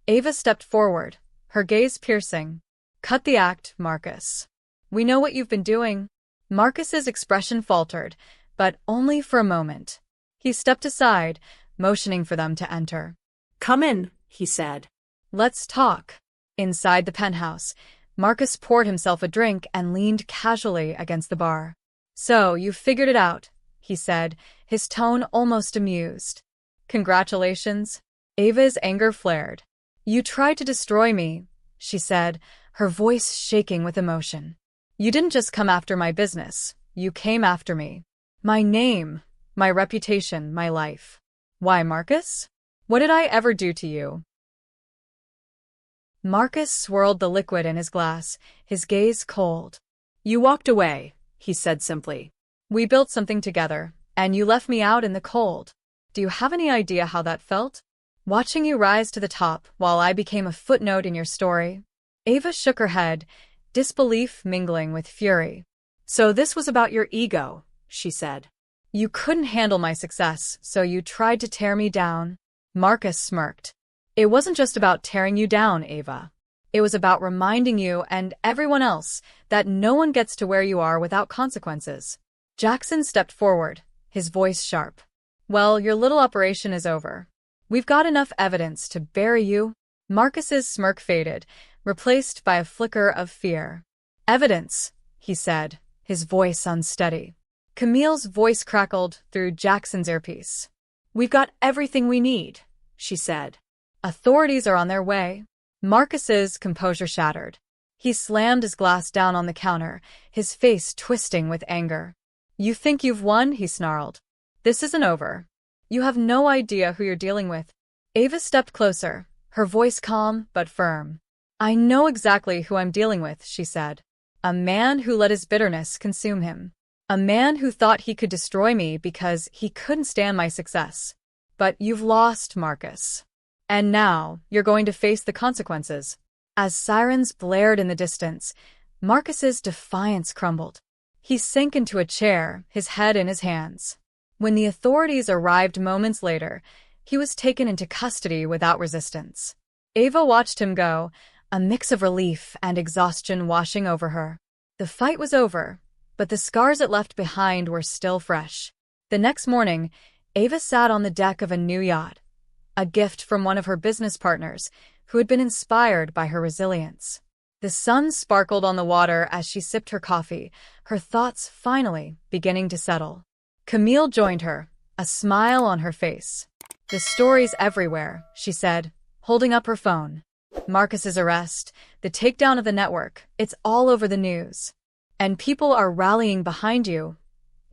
Ava stepped forward, her gaze piercing. "Cut the act, Marcus. We know what you've been doing." Marcus's expression faltered, but only for a moment. He stepped aside, motioning for them to enter. "Come in," he said. "Let's talk." Inside the penthouse, Marcus poured himself a drink and leaned casually against the bar. "So, you've figured it out," he said, his tone almost amused. "Congratulations." Ava's anger flared. "You tried to destroy me," she said, her voice shaking with emotion. "You didn't just come after my business, you came after me. My name, my reputation, my life. Why, Marcus? What did I ever do to you?" Marcus swirled the liquid in his glass, his gaze cold. "You walked away," he said simply. "We built something together, and you left me out in the cold. Do you have any idea how that felt? Watching you rise to the top while I became a footnote in your story?" Ava shook her head, disbelief mingling with fury. "So this was about your ego," she said. "You couldn't handle my success, so you tried to tear me down." Marcus smirked. "It wasn't just about tearing you down, Ava. It was about reminding you and everyone else that no one gets to where you are without consequences." Jackson stepped forward, his voice sharp. "Well, your little operation is over. We've got enough evidence to bury you." Marcus's smirk faded, replaced by a flicker of fear. "Evidence," he said, his voice unsteady. Camille's voice crackled through Jackson's earpiece. "We've got everything we need," she said. "Authorities are on their way." Marcus's composure shattered. He slammed his glass down on the counter, his face twisting with anger. "You think you've won?" he snarled. This isn't over. You have no idea who you're dealing with. Ava stepped closer, her voice calm but firm. I know exactly who I'm dealing with, she said. A man who let his bitterness consume him. A man who thought he could destroy me because he couldn't stand my success. But you've lost, Marcus. And now, you're going to face the consequences. As sirens blared in the distance, Marcus's defiance crumbled. He sank into a chair, his head in his hands. When the authorities arrived moments later, he was taken into custody without resistance. Ava watched him go, a mix of relief and exhaustion washing over her. The fight was over, but the scars it left behind were still fresh. The next morning, Ava sat on the deck of a new yacht, a gift from one of her business partners who had been inspired by her resilience. The sun sparkled on the water as she sipped her coffee, her thoughts finally beginning to settle. Camille joined her, a smile on her face. The story's everywhere, she said, holding up her phone. Marcus's arrest, the takedown of the network, it's all over the news. And people are rallying behind you,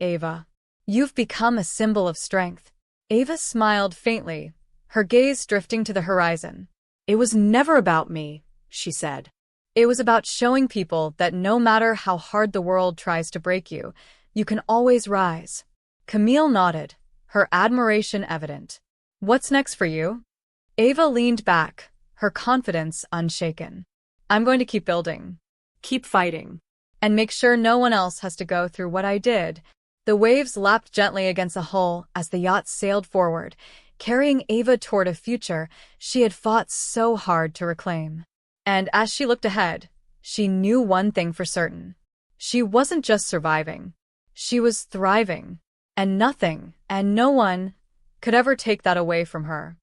Ava. You've become a symbol of strength. Ava smiled faintly, her gaze drifting to the horizon. It was never about me, she said. It was about showing people that no matter how hard the world tries to break you, you can always rise. Camille nodded, her admiration evident. What's next for you? Ava leaned back, her confidence unshaken. I'm going to keep building. Keep fighting. And make sure no one else has to go through what I did. The waves lapped gently against the hull as the yacht sailed forward, carrying Ava toward a future she had fought so hard to reclaim. And as she looked ahead, she knew one thing for certain. She wasn't just surviving. She was thriving. And nothing, and no one, could ever take that away from her.